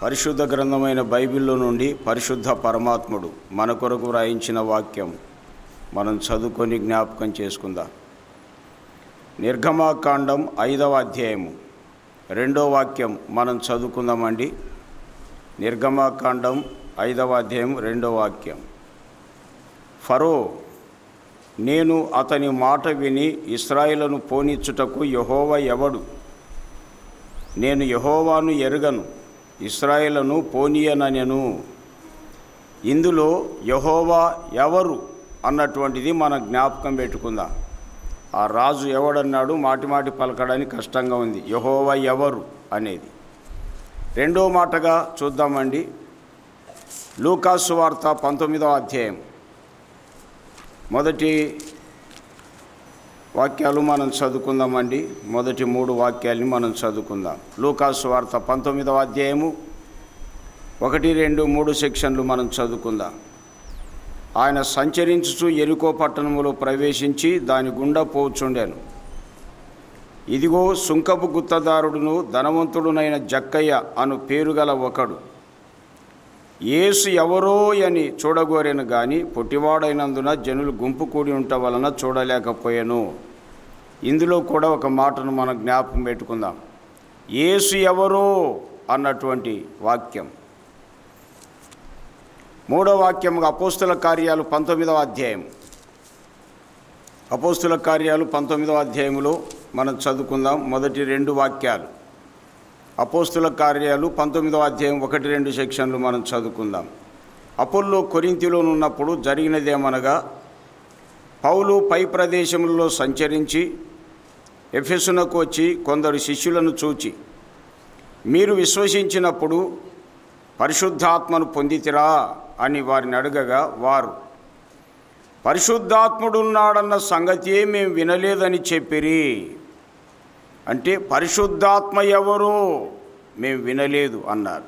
పరిశుద్ధ గ్రంథమైన బైబిల్లో నుండి పరిశుద్ధ పరమాత్ముడు మన కొరకు వ్రాయించిన వాక్యం మనం చదువుకొని జ్ఞాపకం చేసుకుందాం. నిర్గమాకాండం 5వ అధ్యాయము 2వ వాక్యం మనం చదువుకుందామండి. నిర్గమాకాండం 5వ అధ్యాయం 2వ వాక్యం. ఫరో, నేను అతని మాట విని ఇశ్రాయేలును పోనిచ్చుటకు యెహోవా ఎవడు? నేను యెహోవాను ఎరుగను, ఇశ్రాయేలును పోనీయనెను. ఇందులో యెహోవా ఎవరు అన్నటువంటిది మనం జ్ఞాపకం పెట్టుకుందాం. ఆ రాజు ఎవడన్నాడు, మాటి మాటి పలకడానికి కష్టంగా ఉంది. యెహోవా ఎవరు అనేది రెండో మాటగా చూద్దామండి. లూకాసు సువార్త 19వ అధ్యాయం మొదటి వాక్యాలు మనం చదువుకుందామండి. మొదటి 3 వాక్యాలని మనం చదువుకుందాం. లూకాసు సువార్త 19వ అధ్యాయము 1, 2, 3 సెక్షన్లు మనం చదువుకుందాం. ఆయన సంచరించుచు యెరికో పట్టణములో ప్రవేశించి దాని గుండా పోచుండాను. ఇదిగో సుంకపు గుత్తదారుడును ధనవంతుడునైన జక్కయ్య అను పేరుగల ఒకడు యేసు ఎవరో అని చూడగోరెను గాని పొట్టివాడైనందున జనులు గుంపు కూడి ఉంట వలన చూడలేకపోయాను. ఇందులో కూడా ఒక మాటను మనం జ్ఞాపకం పెట్టుకుందాం. యేసు ఎవరో అన్నటువంటి వాక్యం. 3వ వాక్యముగా అపోస్తుల కార్యాలు 19వ అధ్యాయం. అపోస్తుల కార్యాలు 19వ అధ్యాయంలో మనం చదువుకుందాం. మొదటి 2 వాక్యాలు. అపోస్తుల కార్యాలు 19వ అధ్యాయం 1, 2 సెక్షన్లు మనం చదువుకుందాం. అపోల్లో కొరింథీలో ఉన్నప్పుడు జరిగినదేమనగా, పౌలు పై ప్రదేశములలో సంచరించి ఎఫెసునకు వచ్చి కొందరు శిష్యులను చూచి, మీరు విశ్వసించినప్పుడు పరిశుద్ధాత్మను పొందితిరా అని వారిని అడగగా, వారు పరిశుద్ధాత్ముడున్నాడన్న సంగతియే మేము వినలేదని చెప్పిరి. అంటే పరిశుద్ధాత్మ ఎవరో మేము వినలేదు అన్నారు.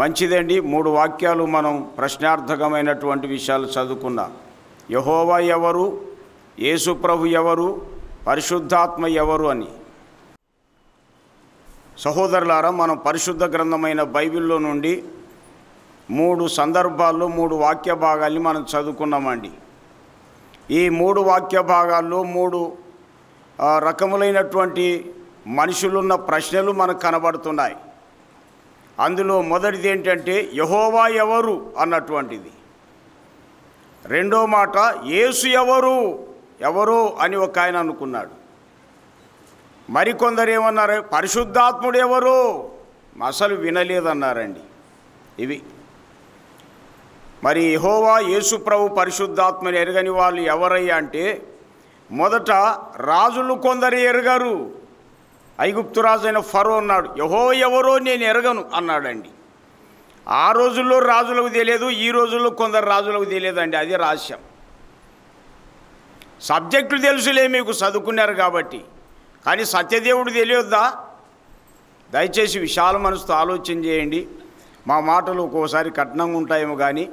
మంచిదండి. 3 వాక్యాలు మనం ప్రశ్నార్థకమైనటువంటి విషయాలు చదువుకున్నాం. యెహోవా ఎవరు, యేసు ప్రభు ఎవరు, పరిశుద్ధాత్మ ఎవరు అని. సహోదరులారా, మనం పరిశుద్ధ గ్రంథమైన బైబిల్లో నుండి 3 సందర్భాల్లో 3 వాక్య భాగాల్ని మనం చదువుకున్నామండి. ఈ 3 వాక్య భాగాల్లో 3 రకములైనటువంటి మనుషులున్న ప్రశ్నలు మనకు కనబడుతున్నాయి. అందులో మొదటిది ఏంటంటే యెహోవా ఎవరు అన్నటువంటిది. రెండో మాట యేసు ఎవరు అని ఒక ఆయన అనుకున్నాడు. మరికొందరు ఏమన్నారు, పరిశుద్ధాత్ముడు ఎవరు అసలు వినలేదన్నారండి. ఇవి మరి యెహోవా యేసు ప్రభు పరిశుద్ధాత్మని ఎరగని వాళ్ళు ఎవరయ్యా అంటే, మొదట రాజులు కొందరు ఎరగరు. ఐగుప్తు రాజు అయిన ఫరో అన్నాడు, యెహోవా ఎవరో నేను ఎరగను అన్నాడండి. ఆ రోజుల్లో రాజులకు తెలియదు, ఈ రోజుల్లో కొందరు రాజులకు తెలియదండి. అది రహస్యం. సబ్జెక్టులు తెలుసులే, మీకు చదువుకున్నారు కాబట్టి, కానీ సత్యదేవుడు తెలియొద్దా? దయచేసి విశాల మనసుతో ఆలోచన చేయండి. మా మాటలు ఒక్కోసారి కఠినంగా ఉంటాయేమో కానీ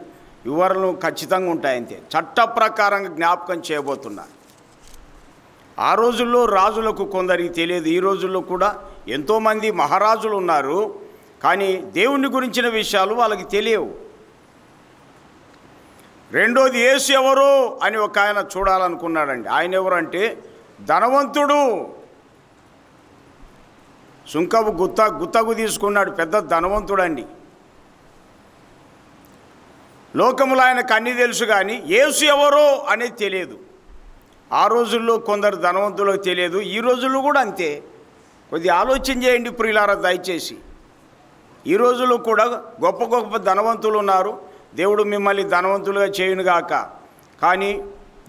వివరణలు ఖచ్చితంగా ఉంటాయంతే. చట్ట ప్రకారంగా జ్ఞాపకం చేయబోతున్నా. ఆ రోజుల్లో రాజులకు కొందరికి తెలియదు. ఈ రోజుల్లో కూడా ఎంతోమంది మహారాజులు ఉన్నారు, కానీ దేవుని గురించిన విషయాలు వాళ్ళకి తెలియవు. రెండోది యేసు ఎవరో అని ఒక ఆయన చూడాలనుకున్నాడండి. ఆయన ఎవరంటే ధనవంతుడు. సుంకపు గుత్తకు తీసుకున్నాడు, పెద్ద ధనవంతుడండి. లోకములో ఆయనకు అన్నీ తెలుసు, కానీ యేసు ఎవరో అనేది తెలియదు. ఆ రోజుల్లో కొందరు ధనవంతులకు తెలియదు, ఈ రోజుల్లో కూడా అంతే. కొద్దిగా ఆలోచన చేయండి ప్రియులారా దయచేసి. ఈ రోజుల్లో కూడా గొప్ప గొప్ప ధనవంతులు ఉన్నారు. దేవుడు మిమ్మల్ని ధనవంతులుగా చేయునుగాక. కానీ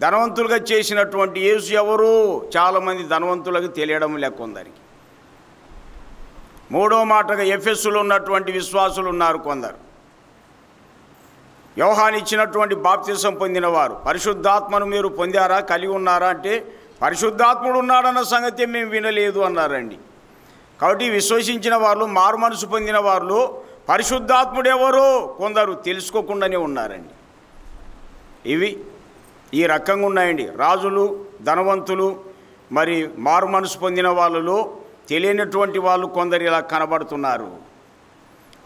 ధనవంతులుగా చేసినటువంటి యేసు ఎవరో చాలామంది ధనవంతులకు తెలియడం లేక కొందరికి. 3వ మాటగా ఎఫెసులో ఉన్నటువంటి విశ్వాసులు ఉన్నారు కొందరు. యోహాను ఇచ్చినటువంటి బాప్తిసం పొందినవారు, పరిశుద్ధాత్మను మీరు పొందారా, కలిగి ఉన్నారా అంటే, పరిశుద్ధాత్ముడు ఉన్నాడన్న సంగతి మేము వినలేదు అన్నారండి. కాబట్టి విశ్వసించిన వాళ్ళు, మారు మనసు పొందిన వాళ్ళు పరిశుద్ధాత్ముడు ఎవరో కొందరు తెలుసుకోకుండానే ఉన్నారండి. ఇవి ఈ రకంగా ఉన్నాయండి. రాజులు, ధనవంతులు, మరి మారు మనసు పొందిన వాళ్ళలో తెలియనటువంటి వాళ్ళు కొందరు ఇలా కనబడుతున్నారు.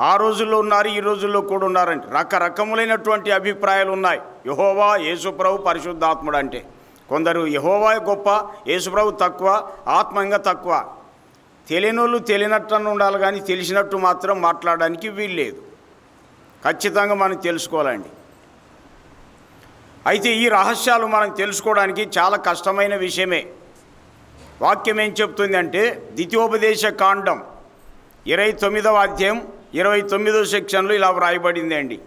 ఆ రోజుల్లో ఉన్నారు, ఈ రోజుల్లో కూడా ఉన్నారండి. రకరకములైనటువంటి అభిప్రాయాలు ఉన్నాయి. యెహోవా, యేసుప్రభు, పరిశుద్ధాత్ముడు అంటే. కొందరు యెహోవా గొప్ప, యేసుప్రభు తక్కువ, ఆత్మ ఇంకా తక్కువ. తెలియనోళ్ళు తెలియనట్టు ఉండాలి, కానీ తెలిసినట్టు మాత్రం మాట్లాడడానికి వీల్లేదు. ఖచ్చితంగా మనం తెలుసుకోవాలండి. అయితే ఈ రహస్యాలు మనం తెలుసుకోవడానికి చాలా కష్టమైన విషయమే. వాక్యం ఏం చెప్తుంది అంటే, ద్వితీయోపదేశ కాండం 29వ అధ్యాయం 29వ సెక్షన్లో ఇలా వ్రాయబడింది అండి.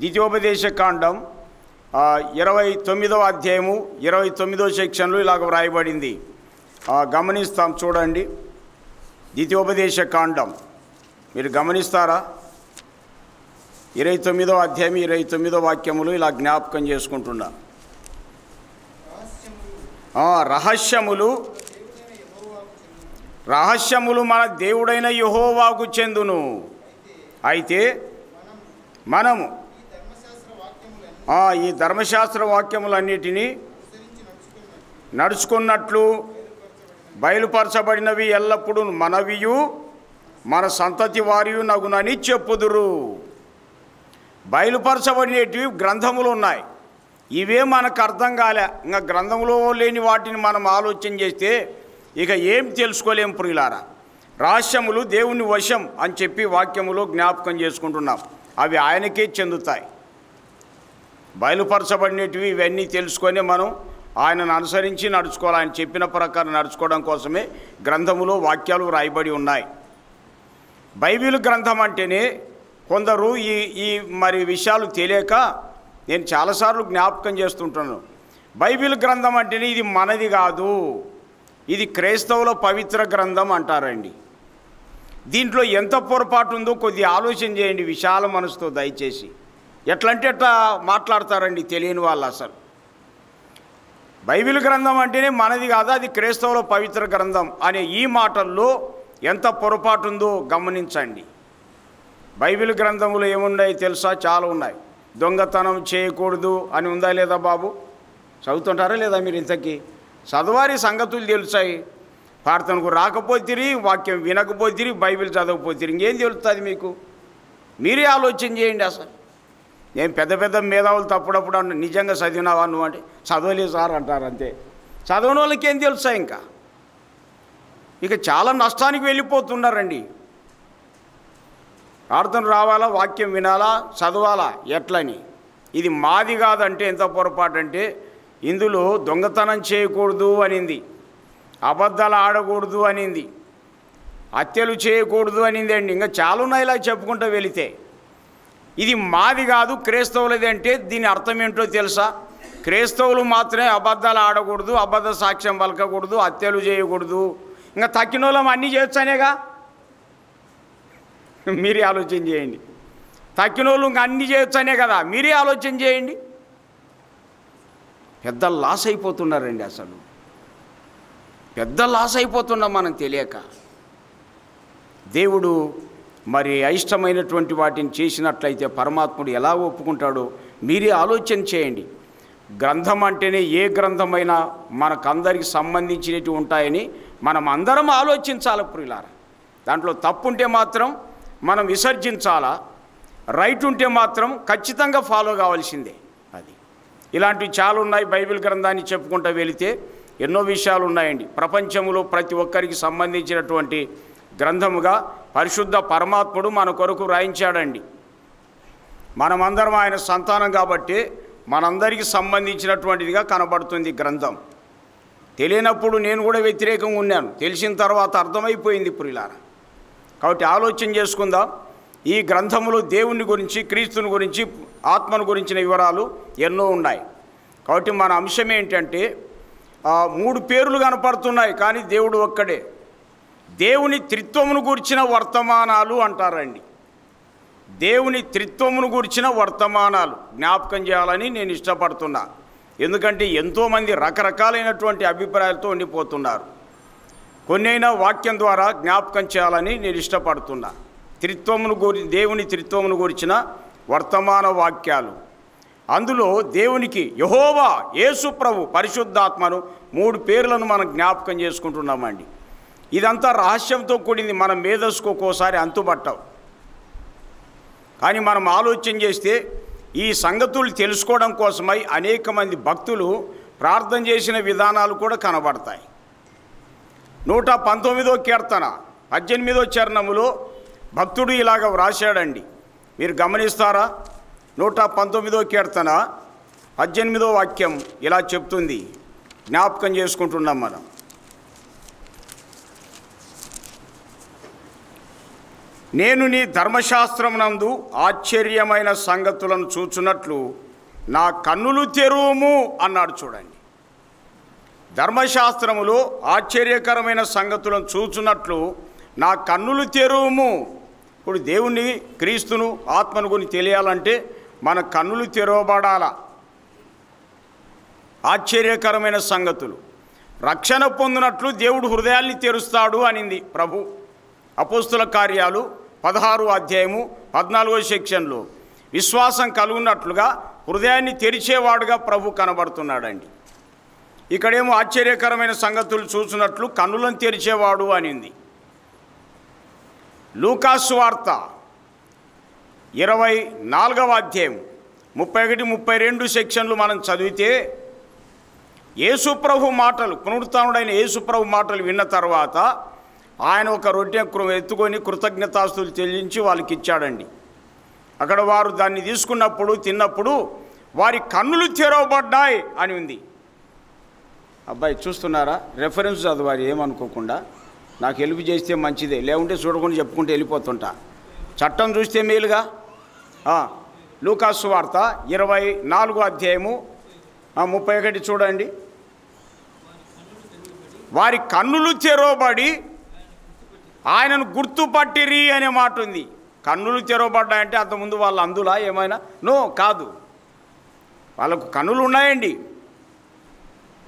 ద్వితీయోపదేశ కాండం 29వ అధ్యాయము 29వ సెక్షన్లో ఇలాగ వ్రాయబడింది. గమనిస్తాం, చూడండి. ద్వితీయోపదేశ కాండం మీరు గమనిస్తారా? 29వ అధ్యాయం 29వ వాక్యములు ఇలా జ్ఞాపకం చేసుకుంటున్నా. రహస్యములు మన దేవుడైన యెహోవాకు చెందును. అయితే మనము ఈ ధర్మశాస్త్ర వాక్యములన్నిటినీ నడుచుకున్నట్లు బయలుపరచబడినవి ఎల్లప్పుడూ మనవియు మన సంతతి వారియు నగునని చెప్పుదురు. బయలుపరచబడినవి గ్రంథములు ఉన్నాయి. ఇవే మనకు అర్థం కాలే. ఇంకా గ్రంథంలో లేని వాటిని మనం ఆలోచన చేస్తే ఇక ఏం తెలుసుకోలేం ప్రియులారా. రహస్యములు దేవుని వశం అని చెప్పి వాక్యములో జ్ఞాపకం చేసుకుంటున్నాం. అవి ఆయనకే చెందుతాయి. బయలుపరచబడినవి ఇవన్నీ తెలుసుకొని మనం ఆయనను అనుసరించి నడుచుకోవాలి. ఆయన చెప్పిన ప్రకారం నడుచుకోవడం కోసమే గ్రంథములో వాక్యాలు రాయబడి ఉన్నాయి. బైబిల్ గ్రంథం అంటేనే కొందరు ఈ మరి విషయాలు తెలియక నేను చాలాసార్లు జ్ఞాపకం చేస్తుంటాను. బైబిల్ గ్రంథం అంటేనే ఇది మనది కాదు, ఇది క్రైస్తవుల పవిత్ర గ్రంథం అంటారండి. దీంట్లో ఎంత పొరపాటు ఉందో కొద్ది ఆలోచన చేయండి విశాల మనసుతో దయచేసి. ఎట్లంటే ఎట్లా మాట్లాడతారండి తెలియని వాళ్ళు. అసలు బైబిల్ గ్రంథం అంటేనే మనది కాదు, అది క్రైస్తవుల పవిత్ర గ్రంథం అనే ఈ మాటల్లో ఎంత పొరపాటు ఉందో గమనించండి. బైబిల్ గ్రంథములు ఏమున్నాయి తెలుసా? చాలా ఉన్నాయి. దొంగతనం చేయకూడదు అని ఉందా లేదా బాబు? చదువుతుంటారా లేదా మీరు? ఇంతకీ చదవారి సంగతులు తెలుసాయి. ప్రార్థనకు రాకపోతిరి, వాక్యం వినకపోతిరి, బైబిల్ చదవకపోతిరి, ఇంకేం తెలుస్తుంది మీకు? మీరే ఆలోచన చేయండి. అసలు నేను పెద్ద పెద్ద మేధావులు తప్పుడప్పుడు అన్న నిజంగా చదివినావా నువ్వు అంటే చదవలేదు సార్ అంటారు. అంతే. చదవని వాళ్ళకి ఏం తెలుసా? ఇక చాలా నష్టానికి వెళ్ళిపోతున్నారండి. ప్రార్థన రావాలా, వాక్యం వినాలా, చదవాలా, ఎట్లని? ఇది మాది కాదంటే ఎంత పొరపాటు అంటే, ఇందులో దొంగతనం చేయకూడదు అనింది, అబద్ధాలు ఆడకూడదు అనింది, హత్యలు చేయకూడదు అనింది అండి. ఇంకా చాలా ఉన్నాయి ఇలా చెప్పుకుంటూ వెళితే. ఇది మాది కాదు, క్రైస్తవులది అంటే దీని అర్థం ఏంటో తెలుసా? క్రైస్తవులు మాత్రమే అబద్ధాలు ఆడకూడదు, అబద్ధ సాక్ష్యం పలకకూడదు, హత్యలు చేయకూడదు. ఇంకా తక్కిన వాళ్ళం అన్నీ చేయొచ్చనేగా. మీరే ఆలోచన చేయండి. తక్కిన వాళ్ళు ఇంకా అన్నీ చేయొచ్చనే కదా. మీరే ఆలోచన చేయండి. పెద్ద లాస్ అయిపోతున్నారండి. అసలు పెద్ద లాస్ అయిపోతున్నాం మనం తెలియక. దేవుడు మరి అయిష్టమైనటువంటి వాటిని చేసినట్లయితే పరమాత్ముడు ఎలా ఒప్పుకుంటాడో మీరే ఆలోచన చేయండి. గ్రంథం అంటేనే ఏ గ్రంథమైనా మనకందరికి సంబంధించినవి ఉంటాయని మనం అందరం ఆలోచించాలి ప్రియులారా. దాంట్లో తప్పు ఉంటే మాత్రం మనం విసర్జించాలా, రైట్ ఉంటే మాత్రం ఖచ్చితంగా ఫాలో కావాల్సిందే. అది ఇలాంటివి చాలా ఉన్నాయి. బైబిల్ గ్రంథాన్ని చెప్పుకుంటూ వెళితే ఎన్నో విషయాలు ఉన్నాయండి. ప్రపంచంలో ప్రతి ఒక్కరికి సంబంధించినటువంటి గ్రంథముగా పరిశుద్ధ పరమాత్ముడు మన కొరకు రాయించాడండి. మనమందరం ఆయన సంతానం కాబట్టి మనందరికీ సంబంధించినటువంటిదిగా కనబడుతుంది గ్రంథం. తెలియనప్పుడు నేను కూడా వ్యతిరేకంగా ఉన్నాను, తెలిసిన తర్వాత అర్థమైపోయింది ప్రియులారా. కాబట్టి ఆలోచన చేసుకుందాం. ఈ గ్రంథములో దేవుని గురించి, క్రీస్తుని గురించి, ఆత్మను గురించిన వివరాలు ఎన్నో ఉన్నాయి. కాబట్టి మన అంశం ఏంటంటే 3 పేర్లు కనపడుతున్నాయి, కానీ దేవుడు ఒక్కడే. దేవుని త్రిత్వమును గురించిన వర్తమానాలు అంటారండి. దేవుని త్రిత్వమును గురించిన వర్తమానాలు జ్ఞాపకం చేయాలని నేను ఇష్టపడుతున్నా. ఎందుకంటే ఎంతోమంది రకరకాలైనటువంటి అభిప్రాయాలతో ఉండిపోతున్నారు. కొన్నైనా వాక్యం ద్వారా జ్ఞాపకం చేయాలని నేను ఇష్టపడుతున్నా. దేవుని త్రిత్వమును గురించిన వర్తమాన వాక్యాలు. అందులో దేవునికి యెహోవా, యేసు ప్రభు, పరిశుద్ధాత్మను 3 పేర్లను మనం జ్ఞాపకం చేసుకుంటున్నామండి. ఇదంతా రహస్యంతో కూడింది. మన మేధస్సుకు ఒక్కోసారి అంతుబట్టవు. అని మనం ఆలోచన చేస్తే ఈ సంగతులు తెలుసుకోవడం కోసమై అనేక మంది భక్తులు ప్రార్థన చేసిన విధానాలు కూడా కనబడతాయి. 119వ కీర్తన 18వ చరణములో భక్తుడు ఇలాగ వ్రాశాడండి. మీరు గమనిస్తారా? 119వ కీర్తన 18వ వాక్యం ఇలా చెప్తుంది. జ్ఞాపకం చేసుకుంటున్నాం మనం. నేను నీ ధర్మశాస్త్రమునందు ఆశ్చర్యమైన సంగతులను చూచున్నట్లు నా కన్నులు తెరువుము అన్నాడు. చూడండి, ధర్మశాస్త్రములో ఆశ్చర్యకరమైన సంగతులను చూచున్నట్లు నా కన్నులు తెరువుము. ఇప్పుడు దేవుని, క్రీస్తును, ఆత్మను గురించి తెలియాలంటే మన కన్నులు తెరవబడాల. ఆశ్చర్యకరమైన సంగతులు, రక్షణ పొందినట్లు దేవుడు హృదయాల్ని తెరుస్తాడు అనింది ప్రభు. అపోస్తుల కార్యాలు 16వ అధ్యాయము 14వ సెక్షన్లో విశ్వాసం కలుగున్నట్లుగా హృదయాన్ని తెరిచేవాడుగా ప్రభు కనబడుతున్నాడండి. ఇక్కడేమో ఆశ్చర్యకరమైన సంగతులు చూసినట్లు కన్నులను తెరిచేవాడు అనింది. లూకాసు వార్త 24వ అధ్యాయం 31-32 సెక్షన్లు మనం చదివితే యేసుప్రభు మాటలు, పునరుత్థానుడైన యేసుప్రభు మాటలు విన్న తర్వాత ఆయన ఒక రొట్టె ఎత్తుకొని కృతజ్ఞతాస్తులు చెల్లించి వాళ్ళకి ఇచ్చాడండి. అక్కడ వారు దాన్ని తీసుకున్నప్పుడు, తిన్నప్పుడు వారి కన్నులు తెరవబడ్డాయి అని ఉంది. అబ్బాయి చూస్తున్నారా? రెఫరెన్స్ చదవాలి, ఏమనుకోకుండా. నాకు హెల్ప్ చేస్తే మంచిదే, లేకుంటే చూడకుండా చెప్పుకుంటూ వెళ్ళిపోతుంటా. చట్టం చూస్తే మేలుగా. లూకాసు వార్త 24వ అధ్యాయము 31 చూడండి. వారి కన్నులు తెరవబడి ఆయనను గుర్తుపట్టిరి అనే మాట ఉంది. కన్నులు తెరవబడ్డాయంటే అంతకుముందు వాళ్ళ అందులా ఏమైనా? నో, కాదు. వాళ్ళకు కన్నులు ఉన్నాయండి,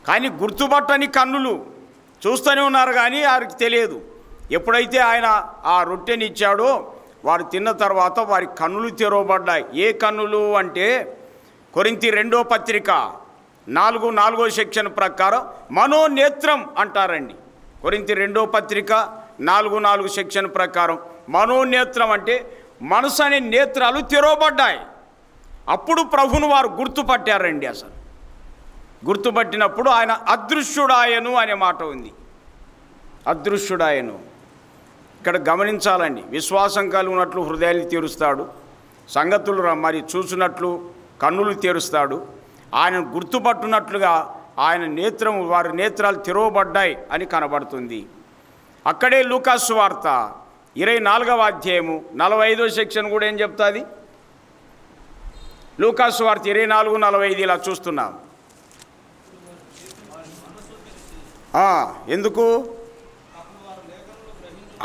కానీ గుర్తుపట్టని కన్నులు. చూస్తూనే ఉన్నారు కానీ వారికి తెలియదు. ఎప్పుడైతే ఆయన ఆ రొట్టెని ఇచ్చాడో వారు తిన్న తర్వాత వారి కన్నులు తెరవబడ్డాయి. ఏ కన్నులు అంటే కొరింథీ 2వ పత్రిక 4వ సెక్షన్ ప్రకారం మనోనేత్రం అంటారండి. కొరింథీ 2వ పత్రిక 4 సెక్షన్ ప్రకారం మనోనేత్రం అంటే మనసు అనే నేత్రాలు తెరవబడ్డాయి. అప్పుడు ప్రభును వారు గుర్తుపట్టారండి. అసలు గుర్తుపట్టినప్పుడు ఆయన అదృశ్యుడాయను అనే మాట ఉంది. అదృశ్యుడాయను. ఇక్కడ గమనించాలండి, విశ్వాసం కలిగినట్లు హృదయాన్ని తెరుస్తాడు, సంగతులు మరి చూసినట్లు కన్నులు తెరుస్తాడు, ఆయన గుర్తుపట్టునట్లుగా ఆయన నేత్రం, వారి నేత్రాలు తెరవబడ్డాయి అని కనబడుతుంది. అక్కడే లూకాసు వార్త 24వ అధ్యాయము 45వ సెక్షన్ కూడా ఏం చెప్తుంది? లూకాసు వార్త 24-45 ఇలా చూస్తున్నాం. ఎందుకు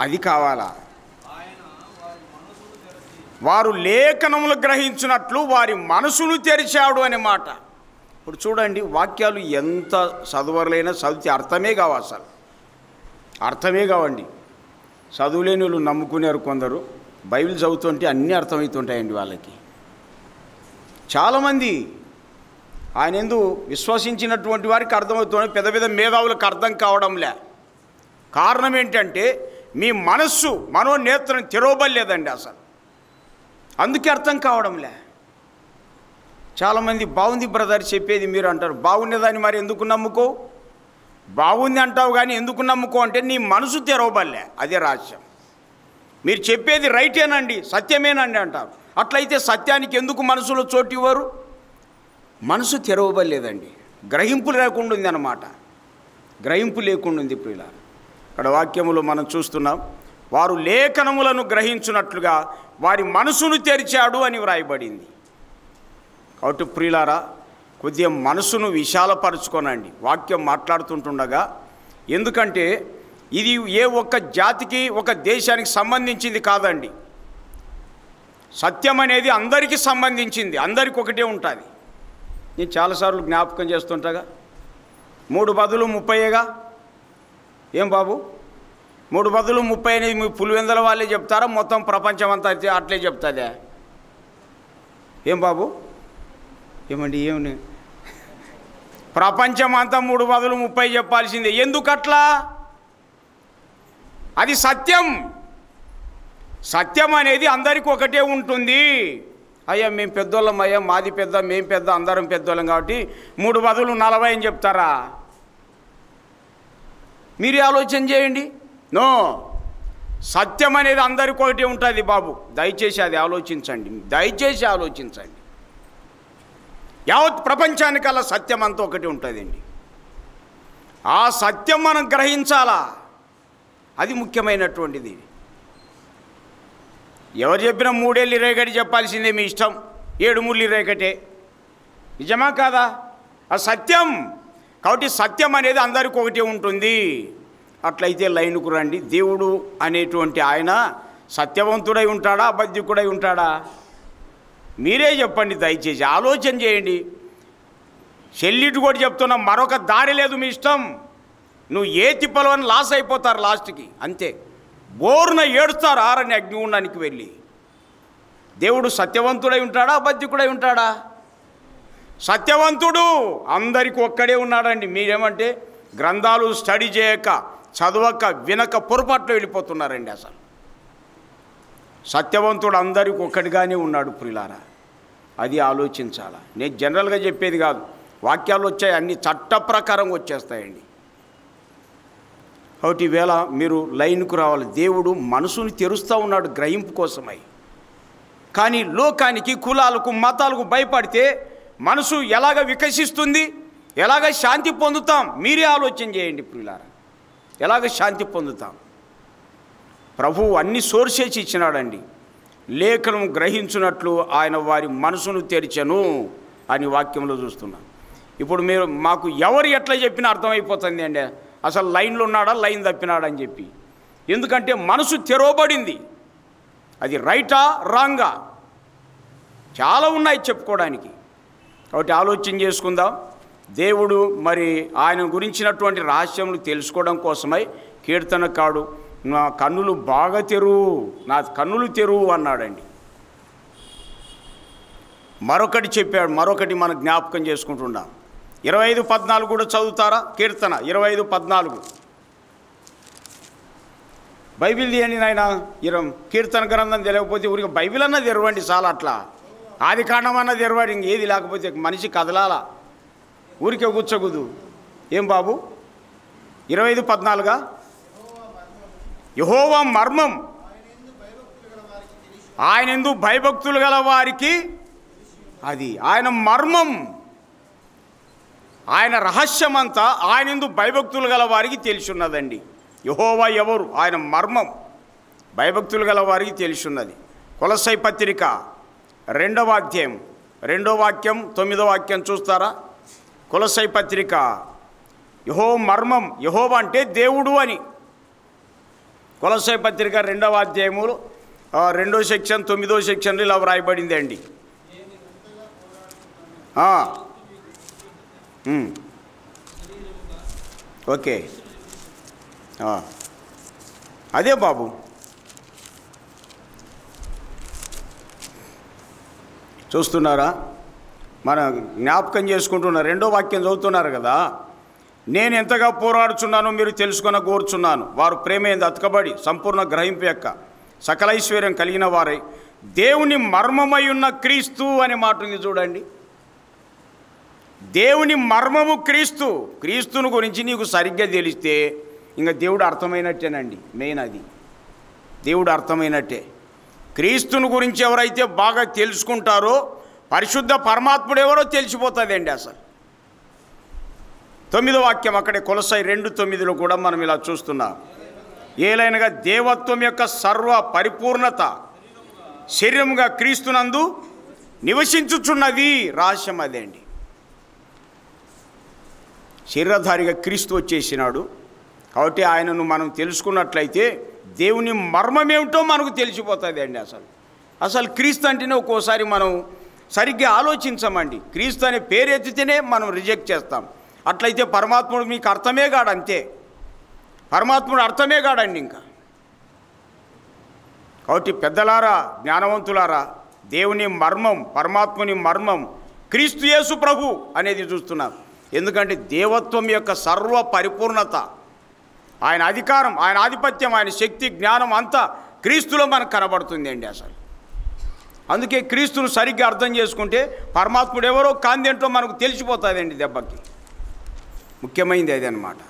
అది కావాలా? వారు లేఖనములు గ్రహించినట్లు వారి మనసును తెరిచాడు అనే మాట. ఇప్పుడు చూడండి, వాక్యాలు ఎంత చదువరులైనా చదివితే అర్థమే కావు. అసలు అర్థమే కావండి. చదువులేని వాళ్ళు నమ్ముకునేవారు కొందరు. బైబిల్ చదువుతుంటే అన్నీ అర్థమవుతుంటాయండి వాళ్ళకి. చాలామంది ఆయన ఎందు విశ్వసించినటువంటి వారికి అర్థమవుతుంది, పెద్ద పెద్ద మేధావులకు అర్థం కావడంలే. కారణం ఏంటంటే మీ మనస్సు, మనోనేత్రం తెరవబడలేదండి అసలు. అందుకే అర్థం కావడంలే. చాలామంది బాగుంది బ్రదర్ చెప్పేది మీరు అంటారు. బాగుండేదాన్ని మరి ఎందుకు నమ్ముకో? బాగుంది అంటావు కానీ ఎందుకు నమ్ముకో అంటే నీ మనసు తెరవబడలే. అదే రహస్యం. మీరు చెప్పేది రైటేనండి, సత్యమేనండి అంటారు. అట్లయితే సత్యానికి ఎందుకు మనసులో చోటు ఇవ్వరు? మనసు తెరవబడలేదండి, గ్రహింపు లేకుండా ఉంది అన్నమాట. గ్రహింపు లేకుండా ఉంది. ఇప్పుడు ఇలా ఇక్కడ వాక్యములో మనం చూస్తున్నాం, వారు లేఖనములను గ్రహించున్నట్లుగా వారి మనసును తెరిచాడు అని వ్రాయబడింది. కాబట్టి ప్రియులారా, కొద్దిగా మనసును విశాలపరచుకోనండి వాక్యం మాట్లాడుతుంటుండగా. ఎందుకంటే ఇది ఏ ఒక్క జాతికి, ఒక దేశానికి సంబంధించింది కాదండి. సత్యం అనేది అందరికీ సంబంధించింది, అందరికీ ఒకటే ఉంటుంది. నేను చాలాసార్లు జ్ఞాపకం చేస్తుంటాగా, 3 బదులు 30గా. ఏం బాబు, 3 బదులు 30 అనేది మీ పులివెందల వాళ్ళే చెప్తారా? మొత్తం ప్రపంచం అంతా అట్లే చెప్తుందే? ఏం బాబు, ఏమండి, ఏమని? ప్రపంచం అంతా 3 బదులు 30 చెప్పాల్సిందే. ఎందుకట్లా? అది సత్యం. సత్యం అనేది అందరికీ ఒకటే ఉంటుంది. అయ్యా మేము పెద్దోళ్ళం, అయ్యా మాది పెద్ద, మేము పెద్ద, అందరం పెద్దోళ్ళం కాబట్టి 3 బదులు 40 అని చెప్తారా? మీరే ఆలోచన చేయండి. నో, సత్యం అనేది అందరికీ ఒకటే ఉంటుంది బాబు. దయచేసి అది ఆలోచించండి, దయచేసి ఆలోచించండి. యావత్ ప్రపంచానికల్లా సత్యం అంతా ఒకటి ఉంటుందండి. ఆ సత్యం మనం గ్రహించాలా, అది ముఖ్యమైనటువంటిది. ఎవరు చెప్పినా 3 ఏళ్ళు రేగటి చెప్పాల్సిందే, మీ ఇష్టం. 7 ముళ్ళు రేగటే, నిజమా కాదా? ఆ సత్యం. కాబట్టి సత్యం అనేది అందరికీ ఒకటే ఉంటుంది. అట్లయితే లైన్కు రండి. దేవుడు అనేటువంటి ఆయన సత్యవంతుడై ఉంటాడా, అబద్ధికుడై ఉంటాడా? మీరే చెప్పండి, దయచేసి ఆలోచన చేయండి. చెల్లిటి కూడా చెప్తున్నా, మరొక దారి లేదు, మీ ఇష్టం. నువ్వు ఏ తిప్పలో అని లాస్ అయిపోతారు లాస్ట్కి, అంతే. బోరున ఏడుస్తారు ఆరని అగ్నిగుండానికి వెళ్ళి. దేవుడు సత్యవంతుడై ఉంటాడా, అబద్ధికుడై ఉంటాడా? సత్యవంతుడు అందరికీ ఒక్కడే ఉన్నాడండి. మీరేమంటే గ్రంథాలు స్టడీ చేయక, చదవక, వినక పొరపాట్లు వెళ్ళిపోతున్నారండి. అసలు సత్యవంతుడు అందరికీ ఒక్కడిగానే ఉన్నాడు ప్రియులారా. అది ఆలోచించాలా. నేను జనరల్గా చెప్పేది కాదు, వాక్యాలు వచ్చాయి, అన్ని చట్ట ప్రకారం వచ్చేస్తాయండి. కాబట్టి ఈవేళ మీరు లైన్కు రావాలి. దేవుడు మనసుని తెరుస్తూ ఉన్నాడు గ్రహింపు కోసమై. కానీ లోకానికి, కులాలకు, మతాలకు భయపడితే మనసు ఎలాగ వికసిస్తుంది, ఎలాగ శాంతి పొందుతాం? మీరే ఆలోచన చేయండి ప్రియులారా, ఎలాగ శాంతి పొందుతాం? ప్రభువు అన్ని సోర్సెస్ ఇచ్చినాడండి. లేఖనం గ్రహించినట్లు ఆయన వారి మనసును తెరిచెను అని వాక్యంలో చూస్తున్నాం. ఇప్పుడు మీరు మాకు ఎవరు ఎట్లా చెప్పినా అర్థమైపోతుంది అండి, అసలు లైన్లో ఉన్నాడా, లైన్ తప్పినాడని చెప్పి. ఎందుకంటే మనసు తెరవబడింది. అది రైటా, రాంగా, చాలా ఉన్నాయి చెప్పుకోవడానికి. కాబట్టి ఆలోచన చేసుకుందాం. దేవుడు మరి ఆయన గురించినటువంటి రహస్యములు తెలుసుకోవడం కోసమై కీర్తనకాడు నా కన్నులు బాగా తెరువు, నా కన్నులు తెరువు అన్నాడండి. మరొకటి చెప్పాడు, మరొకటి మనం జ్ఞాపకం చేసుకుంటున్నాం. 25:14 కూడా చదువుతారా? కీర్తన 25:14. బైబిల్ తీయండి నాయన. కీర్తన గ్రంథం తెలియకపోతే ఊరికి బైబిల్ అన్నా తెరవండి చాలా. అట్లా ఆది కాండం అన్నా తెరవండి. ఇంకేది లేకపోతే మనిషి కదలాలా, ఊరికే కూర్చోకూడదు. ఏం బాబు? 25:14. యెహోవా మర్మం ఆయనందు భయభక్తులు గల వారికి, అది ఆయన మర్మం, ఆయన రహస్యమంతా ఆయనందు భయభక్తులు గల వారికి తెలిసిన్నదండి. యెహోవా ఎవరు? ఆయన మర్మం భయభక్తులు గల వారికి తెలిసిన్నది. కొలస్సై పత్రిక 2వ అధ్యాయం 2వ వాక్యం 9వ వాక్యం చూస్తారా? కొలస్సై పత్రిక, యెహోవా మర్మం, యెహోవా అంటే దేవుడు అని. కొలస్సై పత్రిక 2వ అధ్యాయములు 2వ సెక్షన్ 9వ సెక్షన్లో ఇలా వ్రాయబడింది అండి. ఓకే, అదే బాబు. చూస్తున్నారా? మన జ్ఞాపకం చేసుకుంటున్న 2వ వాక్యం చదువుతున్నారు కదా. నేను ఎంతగా పోరాడుచున్నానో మీరు తెలుసుకొన కోరుచున్నాను. వారు ప్రేమ ఎందు అతకబడి సంపూర్ణ గ్రహింపు యొక్క సకలైశ్వర్యం కలిగిన వారై దేవుని మర్మమై ఉన్న క్రీస్తు అనే మాట ఉంది చూడండి. దేవుని మర్మము క్రీస్తు. క్రీస్తుని గురించి నీకు సరిగ్గా తెలిస్తే ఇంకా దేవుడు అర్థమైనట్టేనండి. మెయిన్ అది, దేవుడు అర్థమైనట్టే. క్రీస్తుని గురించి ఎవరైతే బాగా తెలుసుకుంటారో పరిశుద్ధ పరమాత్ముడు ఎవరో తెలిసిపోతుందండి. అసలు 9వ వాక్యం అక్కడే కొలస్సై 2:9 కూడా మనం ఇలా చూస్తున్నాం. ఏలైనగా దేవత్వం యొక్క సర్వ పరిపూర్ణత శరీరముగా క్రీస్తునందు నివసించుచున్నది. రహస్యం అదే అండి. శరీరధారిగా క్రీస్తు వచ్చేసినాడు. కాబట్టి ఆయనను మనం తెలుసుకున్నట్లయితే దేవుని మర్మమేమిటో మనకు తెలిసిపోతుంది అండి. అసలు క్రీస్తు అంటేనే ఒక్కోసారి మనం సరిగ్గా ఆలోచించమండి. క్రీస్తు అనే పేరు ఎత్తితేనే మనం రిజెక్ట్ చేస్తాం. అట్లయితే పరమాత్ముడు మీకు అర్థమే కాడు, అంతే. పరమాత్ముడు అర్థమే కాడండి ఇంకా. కాబట్టి పెద్దలారా, జ్ఞానవంతులారా, దేవుని మర్మం, పరమాత్ముని మర్మం క్రీస్తు యేసు ప్రభు అనేది చూస్తున్నాం. ఎందుకంటే దేవత్వం యొక్క సర్వ పరిపూర్ణత, ఆయన అధికారం, ఆయన ఆధిపత్యం, ఆయన శక్తి, జ్ఞానం అంతా క్రీస్తులో మనకు కనబడుతుంది అండి. అసలు అందుకే క్రీస్తును సరిగ్గా అర్థం చేసుకుంటే పరమాత్ముడు ఎవరో కాందేంటో మనకు తెలిసిపోతుందండి దెబ్బకి. ముఖ్యమైనది అది అన్నమాట.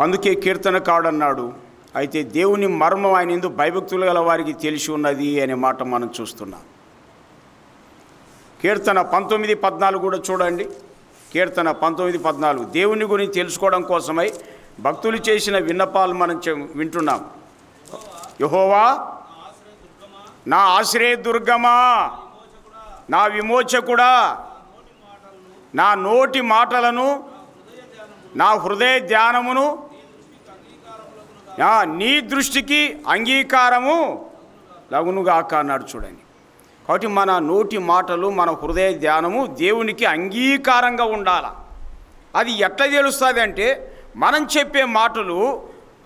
అందుకే కీర్తనకారుడు అన్నాడు, అయితే దేవుని మర్మం ఆయన యందు భయభక్తులు గల వారికి తెలిసి ఉన్నది అనే మాట మనం చూస్తున్నాం. కీర్తన 19:14 కూడా చూడండి. కీర్తన 19:14 దేవుని గురించి తెలుసుకోవడం కోసమై భక్తులు చేసిన విన్నపాలు మనం వింటున్నాం. యెహోవా నా ఆశ్రయదుర్గమా, నా విమోచకుడా, నా నోటి మాటలను నా హృదయ ధ్యానమును నీ దృష్టికి అంగీకారము లగునుగాక అన్నాడు. చూడండి, కాబట్టి మన నోటి మాటలు మన హృదయ ధ్యానము దేవునికి అంగీకారంగా ఉండాలి. అది ఎట్లా తెలుస్తుంది అంటే మనం చెప్పే మాటలు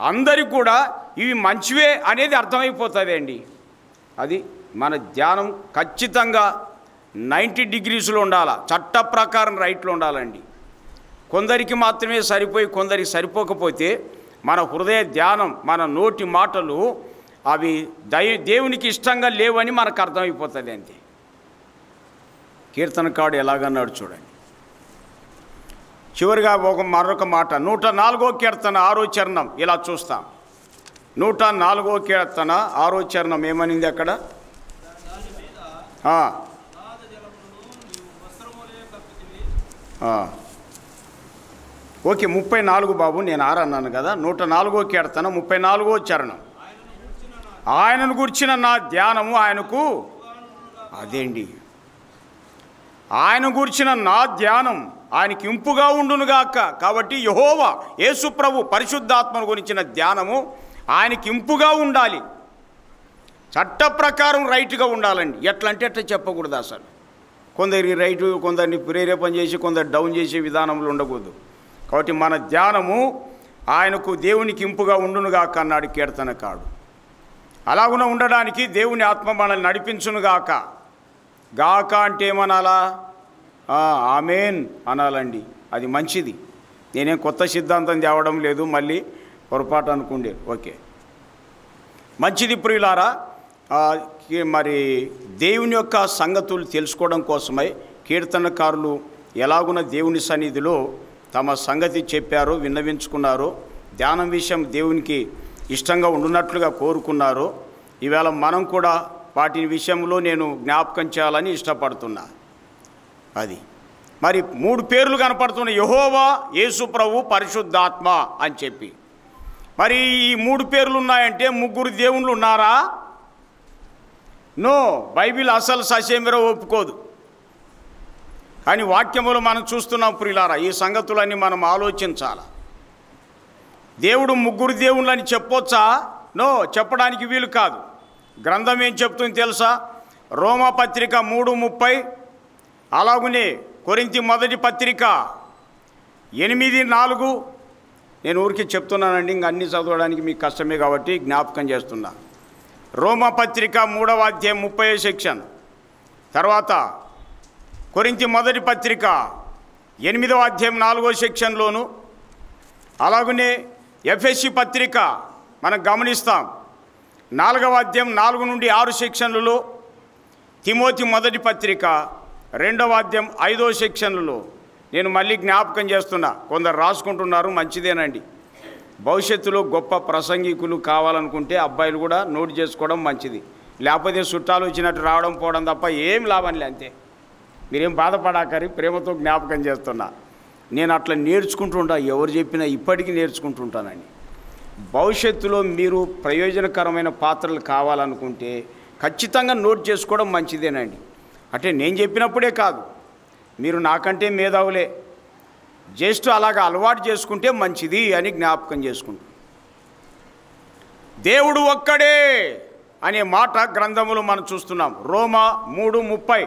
అందరికి కూడా ఇవి మంచివే అనేది అర్థమైపోతుంది అండి. అది మన ధ్యానం ఖచ్చితంగా 90 డిగ్రీస్లో ఉండాలి, చట్ట ప్రకారం రైట్లో ఉండాలండి. కొందరికి మాత్రమే సరిపోయి కొందరికి సరిపోకపోతే మన హృదయ ధ్యానం మన నోటి మాటలు అవి దేవునికి ఇష్టంగా లేవని మనకు అర్థమైపోతుంది అంతే. కీర్తనకారుడు ఎలాగన్నాడు చూడండి. చివరిగా మరొక మాట 104వ కీర్తన 6వ చరణం ఇలా చూస్తాం. 104వ కీర్తన 6వ చరణం ఏమనింది అక్కడ? ఓకే, 34 బాబు, నేను 6 అన్నాను కదా. 104వ కీర్తన 34వ చరణం. ఆయనను గుర్చిన నా ధ్యానము ఆయనకు, అదేండి, ఆయన గుర్చిన నా ధ్యానం ఆయనకి ఇంపుగా ఉండునుగాక. కాబట్టి యెహోవా యేసు ప్రభు పరిశుద్ధాత్మను గురించిన ధ్యానము ఆయనకి ఇంపుగా ఉండాలి, చట్ట ప్రకారం రైట్గా ఉండాలండి. ఎట్లా అంటే ఎట్లా చెప్పకూడదు అసలు. కొందరికి రైటు, కొందరిని ప్రేరేపణ చేసి కొందరు డౌన్ చేసే విధానంలో ఉండకూడదు. కాబట్టి మన ధ్యానము ఆయనకు దేవునికి ఇంపుగా ఉండునుగాక అన్నాడు కీర్తనకారుడు. అలాగున ఉండడానికి దేవుని ఆత్మ మనల్ని నడిపించునుగాక. గాక అంటే ఏమనాలా? ఆమేన్ అనాలండి. అది మంచిది. నేనేం కొత్త సిద్ధాంతం తేవడం లేదు, మళ్ళీ పొరపాటు అనుకుండే. ఓకే, మంచిది ప్రియులారా. మరి దేవుని యొక్క సంగతులు తెలుసుకోవడం కోసమై కీర్తనకారులు ఎలాగున దేవుని సన్నిధిలో తమ సంగతి చెప్పారో, విన్నవించుకున్నారో, ధ్యానం విషయం దేవునికి ఇష్టంగా ఉండునట్లుగా కోరుకున్నారో, ఈవేళ మనం కూడా వాటి విషయంలో నేను జ్ఞాపకం చేయాలని ఇష్టపడుతున్నా. అది మరి 3 పేర్లు కనపడుతున్నాయి, యెహోవా, యేసు ప్రభు, పరిశుద్ధాత్మ అని చెప్పి. మరి ఈ 3 పేర్లు ఉన్నాయంటే 3 దేవుళ్ళు ఉన్నారా? నో, బైబిల్ అసలు ససేమిరా ఒప్పుకోదు. కానీ వాక్యములు మనం చూస్తున్నాం ప్రియులారా. ఈ సంగతులన్నీ మనం ఆలోచించాలి. దేవుడు 3 దేవుళ్ళని చెప్పొచ్చా? నో, చెప్పడానికి వీలు కాదు. గ్రంథం ఏం చెప్తుంది తెలుసా? రోమాపత్రిక 3:30, అలాగునే కొరింథీ మొదటి పత్రిక 8:4. నేను ఊరికి చెప్తున్నానండి, ఇంక అన్నీ చదవడానికి మీకు కష్టమే కాబట్టి జ్ఞాపకం చేస్తున్నా. రోమాపత్రిక 3వ అధ్యాయం 30వ సెక్షన్, తర్వాత కొరింథీ మొదటి పత్రిక 8వ అధ్యాయం 4వ సెక్షన్లోను, అలాగనే ఎఫెసీ పత్రిక మనం గమనిస్తాం 4వ అధ్యాయం 4 నుండి 6 సెక్షన్లలో, తిమోతి మొదటి పత్రిక 2వ అధ్యాయం 5వ సెక్షన్లలో. నేను మళ్ళీ జ్ఞాపకం చేస్తున్నా, కొందరు రాసుకుంటున్నారు, మంచిదేనండి. భవిష్యత్తులో గొప్ప ప్రసంగికులు కావాలనుకుంటే అబ్బాయిలు కూడా నోట్ చేసుకోవడం మంచిది. లేకపోతే చుట్టాలు వచ్చినట్టు రావడం పోవడం తప్ప ఏం లాభంలే, అంతే. మీరేం బాధపడాకరి, ప్రేమతో జ్ఞాపకం చేస్తున్నా. నేను అట్లా నేర్చుకుంటుంటా, ఎవరు చెప్పినా ఇప్పటికీ నేర్చుకుంటుంటానండి. భవిష్యత్తులో మీరు ప్రయోజనకరమైన పాత్రలు కావాలనుకుంటే ఖచ్చితంగా నోట్ చేసుకోవడం మంచిదేనండి. అంటే నేను చెప్పినప్పుడే కాదు, మీరు నాకంటే మేధావులే, జస్ట్ అలాగా అలవాటు చేసుకుంటే మంచిది అని జ్ఞాపకం చేసుకుంటాం. దేవుడు ఒక్కడే అనే మాట గ్రంథములు మనం చూస్తున్నాం. రోమా 3:30.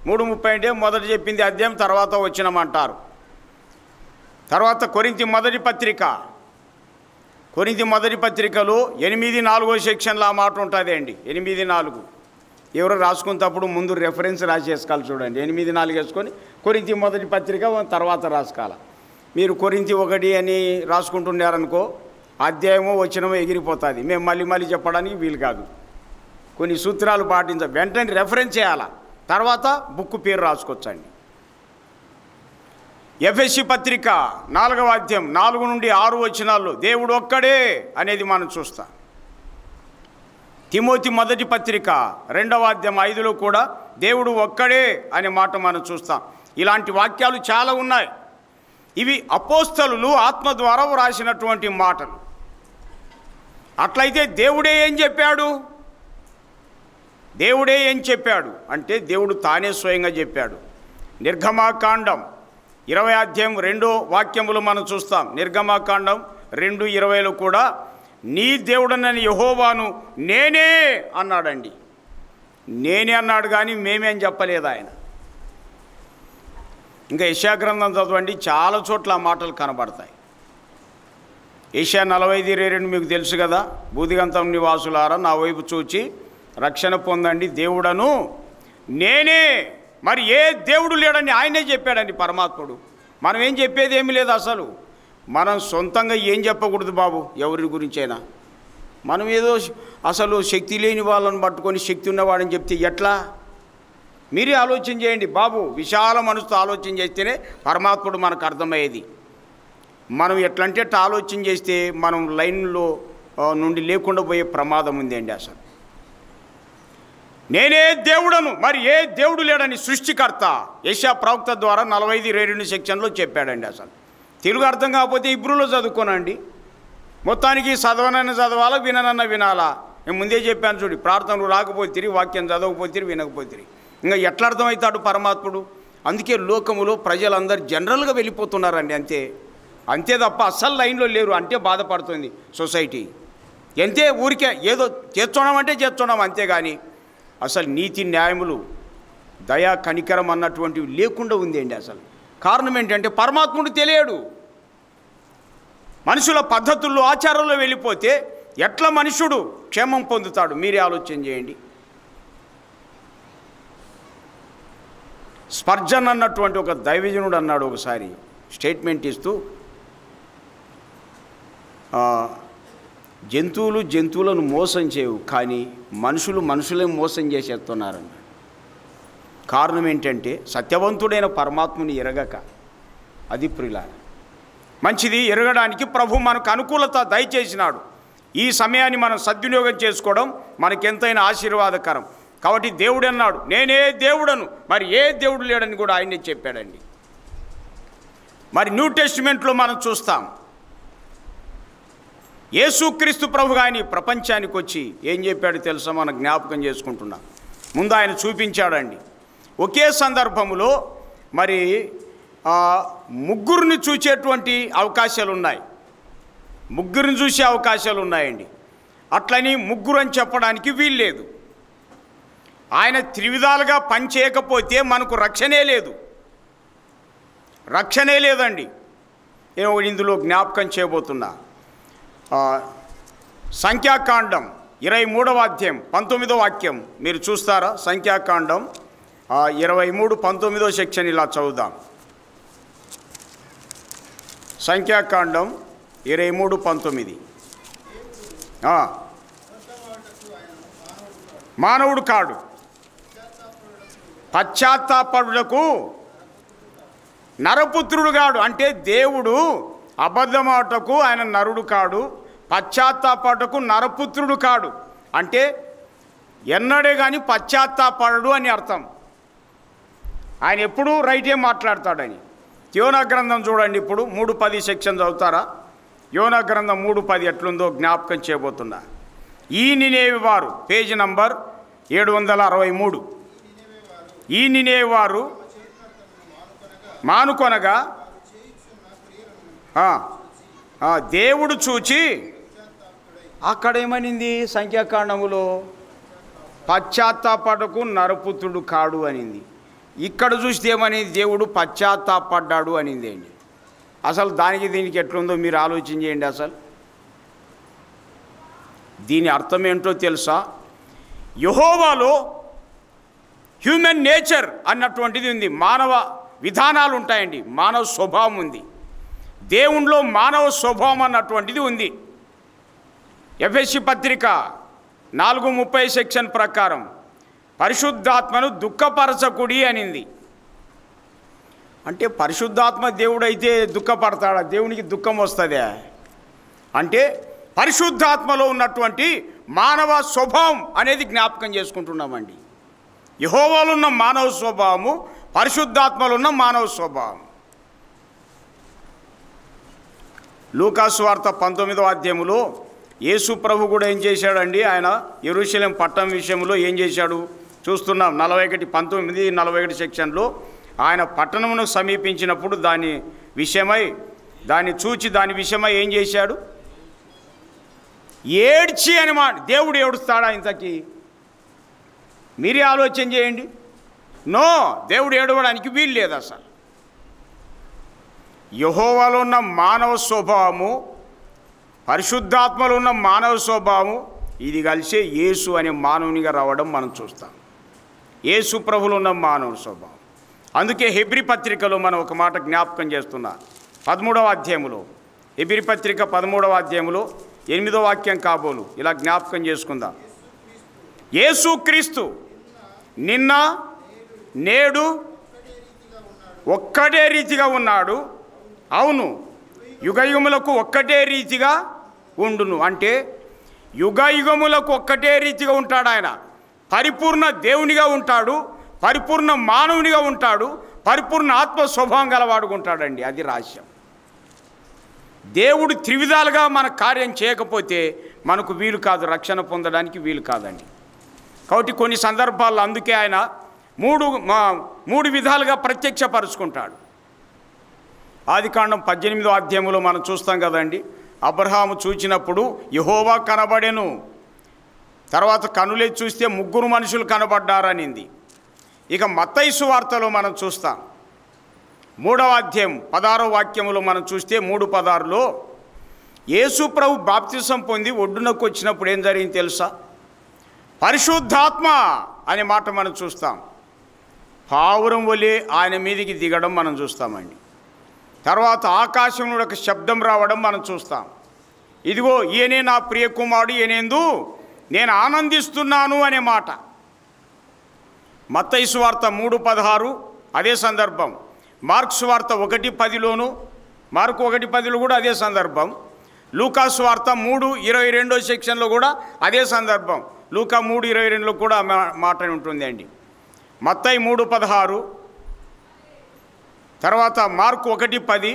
3:30 అంటే మొదట చెప్పింది అధ్యాయం, తర్వాత వచ్చినామంటారు. తర్వాత కొరింథీ మొదటి పత్రిక, కొరింథీ మొదటి పత్రికలో 8:4వ సెక్షన్లో ఆ మాట ఉంటుంది అండి. 8:4 ఎవరు రాసుకునేటప్పుడు ముందు రెఫరెన్స్ రాసేసుకోవాలి. చూడండి, 8:4 వేసుకొని కొరింథీ మొదటి పత్రిక తర్వాత రాసుకోవాలి. మీరు కొరింథీ 1 అని రాసుకుంటున్నారనుకో, అధ్యాయమో వచనమో ఎగిరిపోతుంది. మేము మళ్ళీ మళ్ళీ చెప్పడానికి వీలు కాదు. కొన్ని సూత్రాలు పాటించాలి, వెంటనే రెఫరెన్స్ చేయాలా, తర్వాత బుక్ పేరు రాసుకోవచ్చండి. ఎఫెసీ పత్రిక 4వ అధ్యాయం 4 నుండి 6 వచనాల్లో దేవుడు ఒక్కడే అనేది మనం చూస్తాం. తిమోతి మొదటి పత్రిక 2వ అధ్యాయం 5లో కూడా దేవుడు ఒక్కడే అనే మాట మనం చూస్తాం. ఇలాంటి వాక్యాలు చాలా ఉన్నాయి. ఇవి అపోస్తలులు ఆత్మ ద్వారా వ్రాసినటువంటి మాటలు. అట్లయితే దేవుడే ఏం చెప్పాడు? దేవుడే ఏం చెప్పాడు అంటే దేవుడు తానే స్వయంగా చెప్పాడు. నిర్గమాకాండం 20వ అధ్యాయం 2వ వాక్యములు మనం చూస్తాం. నిర్గమాకాండం 2:20లో కూడా నీ దేవుడనని యెహోవాను నేనే అన్నాడండి. నేనే అన్నాడు కానీ మేమేం చెప్పలేదు ఆయన. ఇంకా యెషయా గ్రంథం చదవండి, చాలా చోట్ల ఆ మాటలు కనబడతాయి. యెషయా 45:22 మీకు తెలుసు కదా, బూదిగంతం నివాసులారా నా వైపు చూచి రక్షణ పొందండి, దేవుడను నేనే. మరి ఏ దేవుడు లేడని ఆయనే చెప్పాడండి పరమాత్ముడు. మనం ఏం చెప్పేది ఏమీ లేదు. అసలు మనం సొంతంగా ఏం చెప్పకూడదు బాబు ఎవరి గురించైనా. మనం ఏదో అసలు శక్తి లేని వాళ్ళని పట్టుకొని శక్తి ఉన్నవాడని చెప్తే ఎట్లా? మీరే ఆలోచన చేయండి బాబు. విశాల మనసుతో ఆలోచన చేస్తేనే పరమాత్ముడు మనకు అర్థమయ్యేది. మనం ఎట్లంటే ఆలోచన చేస్తే మనం లైన్లో నుండి లేకుండా పోయే ప్రమాదం ఉంది అండి. అసలు నేనే దేవుడను, మరి ఏ దేవుడు లేడని సృష్టికర్త యెషయా ప్రవక్త ద్వారా 45:22 సెక్షన్లో చెప్పాడండి. అసలు తెలుగు అర్థం కాకపోతే ఇబ్రూలో చదువుకోనండి. మొత్తానికి చదవనన్న చదవాలా, విననన్న వినాలా. నేను ముందే చెప్పాను చూడు, ప్రార్థనలు రాకపోతే వాక్యం చదవకపోతే వినకపోతే ఇంకా ఎట్లా అర్థమవుతాడు పరమాత్ముడు? అందుకే లోకములో ప్రజలందరూ జనరల్గా వెళ్ళిపోతున్నారండి. అంతే తప్ప అస్సలు లైన్లో లేరు. అంటే బాధపడుతుంది సొసైటీ. ఎంతే ఊరికే ఏదో చేస్తున్నామంటే చేస్తున్నాం అంతేగాని అసలు నీతి న్యాయములు దయా కనికరం అన్నటువంటివి లేకుండా ఉంది అండి. అసలు కారణం ఏంటంటే పరమాత్ముడు తెలియడు. మనుషుల పద్ధతుల్లో ఆచారంలో వెళ్ళిపోతే ఎట్లా మనుషుడు క్షేమం పొందుతాడు? మీరే ఆలోచన చేయండి. స్పర్జన్ అన్నటువంటి ఒక దైవజనుడు అన్నాడు ఒకసారి స్టేట్మెంట్ ఇస్తూ, జంతువులను మోసం చేయవు, కానీ మనుషులే మోసం చేసేస్తున్నారన్న. కారణం ఏంటంటే సత్యవంతుడైన పరమాత్ముని ఎరగక. అది ప్రియుల మంచిది. ఎరగడానికి ప్రభు మనకు అనుకూలత దయచేసినాడు. ఈ సమయాన్ని మనం సద్వినియోగం చేసుకోవడం మనకెంతైనా ఆశీర్వాదకరం. కాబట్టి దేవుడు అన్నాడు నేనే దేవుడను, మరి ఏ దేవుడు లేడని కూడా ఆయనే చెప్పాడండి. మరి న్యూ టెస్టిమెంట్లో మనం చూస్తాం యేసుక్రీస్తు ప్రభు గాని ప్రపంచానికి వచ్చి ఏం చెప్పాడు తెలుసా? మనం జ్ఞాపకం చేసుకుంటున్నాం. ముందు ఆయన చూపించాడండి. ఒకే సందర్భంలో మరి ముగ్గురిని చూసేటువంటి అవకాశాలు ఉన్నాయి. ముగ్గురిని చూసే అవకాశాలు ఉన్నాయండి. అట్లని ముగ్గురు అని చెప్పడానికి వీల్లేదు. ఆయన త్రివిధాలుగా పనిచేయకపోతే మనకు రక్షణే లేదండి. నేను ఇందులో జ్ఞాపకం చేయబోతున్నా. సంఖ్యాకాండం 23వ అధ్యాయం 19వ వాక్యం మీరు చూస్తారా? సంఖ్యాకాండం 23:19 సెక్షన్ ఇలా చదువుదాం. సంఖ్యాకాండం 23:19 మానవుడు కాడు, పశ్చాత్తాపడుటకు నరపుత్రుడు కాడు. అంటే దేవుడు అబద్ధమాటకు ఆయన నరుడు కాడు, పశ్చాత్తాపడుటకు నరపుత్రుడు కాడు. అంటే ఎన్నడే కానీ పశ్చాత్తాపడడు అని అర్థం. ఆయన ఎప్పుడూ రైటే మాట్లాడతాడని. యోనా గ్రంథం చూడండి, ఇప్పుడు 3:10 సెక్షన్ చదువుతారా? యోనా గ్రంథం 3:10 ఎట్లుందో జ్ఞాపకం చేయబోతున్నా. ఈ నినేవి వారు, పేజీ నంబర్ 763. ఈ నినేవి వారు మానుకొనగా దేవుడు చూచి, అక్కడేమనింది సంఖ్యాకాండములో? పశ్చాత్తాపడకు నరపుత్రుడు కాడు అనింది. ఇక్కడ చూస్తే ఏమనేది? దేవుడు పశ్చాత్తాపడ్డాడు అనింది అండి. అసలు దానికి దీనికి ఎట్లుందో మీరు ఆలోచన చేయండి. అసలు దీని అర్థం ఏంటో తెలుసా? యెహోవాలో హ్యూమన్ నేచర్ అన్నటువంటిది ఉంది. మానవ విధానాలు ఉంటాయండి, మానవ స్వభావం ఉంది. దేవునిలో మానవ స్వభావం అన్నటువంటిది ఉంది. ఎఫెసీ పత్రిక 4:30 సెక్షన్ ప్రకారం పరిశుద్ధాత్మను దుఃఖపరచకుడి అనింది. అంటే పరిశుద్ధాత్మ దేవుడైతే దుఃఖపడతాడా? దేవునికి దుఃఖం వస్తుందా? అంటే పరిశుద్ధాత్మలో ఉన్నటువంటి మానవ స్వభావం అనేది జ్ఞాపకం చేసుకుంటున్నామండి. యెహోవాలో ఉన్న మానవ స్వభావము, పరిశుద్ధాత్మలో ఉన్న మానవ స్వభావం. లూకాసు వార్త 19వ అధ్యాయములో యేసు ప్రభు కూడా ఏం చేశాడండి? ఆయన యెరూషలేం పట్టణం విషయంలో ఏం చేశాడు చూస్తున్నాం. 19:41 సెక్షన్లో ఆయన పట్టణమును సమీపించినప్పుడు దాని విషయమై ఏం చేశాడు? ఏడ్చి అని దేవుడు ఏడుస్తాడా ఇంతకీ? మీరే ఆలోచన చేయండి. నో, దేవుడు ఏడవడానికి వీలు లేదు అసలు. యెహోవాలో ఉన్న మానవ స్వభావము, పరిశుద్ధాత్మలో ఉన్న మానవ స్వభావము, ఇది కలిసే యేసు అనే మానవునిగా రావడం మనం చూస్తాం. యేసు ప్రభులో ఉన్న మానవ స్వభావం. అందుకే హెబ్రీ పత్రికలో మనం ఒక మాట జ్ఞాపకం చేస్తున్నా. 13వ అధ్యాయములో, హెబ్రీ పత్రిక 13వ అధ్యాయములో 8వ వాక్యం కాబోలు ఇలా జ్ఞాపకం చేసుకుందాం. యేసు క్రీస్తు నిన్న నేడు ఒక్కటే రీతిగా ఉన్నాడు. అవును, యుగయుగములకు ఒక్కటే రీతిగా ఉండును. అంటే యుగయుగములకు ఒక్కటే రీతిగా ఉంటాడు. ఆయన పరిపూర్ణ దేవునిగా ఉంటాడు, పరిపూర్ణ మానవునిగా ఉంటాడు, పరిపూర్ణ ఆత్మ స్వభావం గలవాడుగా ఉంటాడండి. అది రహస్యం. దేవుడు త్రివిధాలుగా మన కార్యం చేయకపోతే మనకు వీలు కాదు, రక్షణ పొందడానికి వీలు కాదండి. కాబట్టి కొన్ని సందర్భాల్లో అందుకే ఆయన మూడు విధాలుగా ప్రత్యక్షపరుచుకుంటాడు. ఆదికాండం 18వ అధ్యాయంలో మనం చూస్తాం కదండి. అబ్రహాము చూచినప్పుడు యెహోవా కనబడెను. తర్వాత కనులెత్తి చూస్తే 3 మనుషులు కనబడ్డారనింది. ఇక మత్తయి సువార్తలో మనం చూస్తాం 3వ అధ్యాయం 16వ వాక్యములో మనం చూస్తే 3:16లో యేసు ప్రభు బాప్తిసం పొంది ఒడ్డునకు వచ్చినప్పుడు ఏం జరిగింది తెలుసా? పరిశుద్ధాత్మ అనే మాట మనం చూస్తాం. పావురం వలె ఆయన మీదికి దిగడం మనం చూస్తామండి. తర్వాత ఆకాశం నుండి ఒక శబ్దం రావడం మనం చూస్తాం. ఇదిగో ఈయనే నా ప్రియ కుమారుడు, ఈయనేందు నేను ఆనందిస్తున్నాను అనే మాట. మత్తయి సువార్త 3:16 అదే సందర్భం. మార్కు సువార్త 1:10లోను, మార్కు 1:10లో కూడా అదే సందర్భం. లూకా సువార్త 3:22 సెక్షన్లో కూడా అదే సందర్భం. లూకా 3:22లో కూడా మాట ఉంటుంది అండి. మత్తయి 3:16, తర్వాత మార్కు 1:10,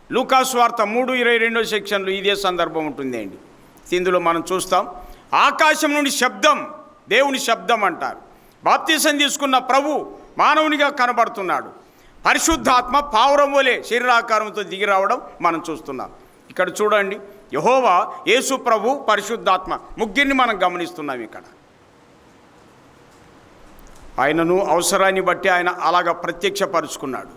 లూకా సువార్త 3:22 సెక్షన్లో ఇదే సందర్భం ఉంటుంది అండి. ఇందులో మనం చూస్తాం ఆకాశం నుండి శబ్దం, దేవుని శబ్దం అంటారు. బాప్తిసం తీసుకున్న ప్రభు మానవునిగా కనబడుతున్నాడు. పరిశుద్ధాత్మ పావురం వలె శరీరాకారంతో దిగి రావడం మనం చూస్తున్నాం. ఇక్కడ చూడండి, యెహోవా, యేసు ప్రభు, పరిశుద్ధాత్మ ముగ్గురిని మనం గమనిస్తున్నాం ఇక్కడ. ఆయనను అవసరాన్ని బట్టి ఆయన అలాగా ప్రత్యక్షపరుచుకున్నాడు.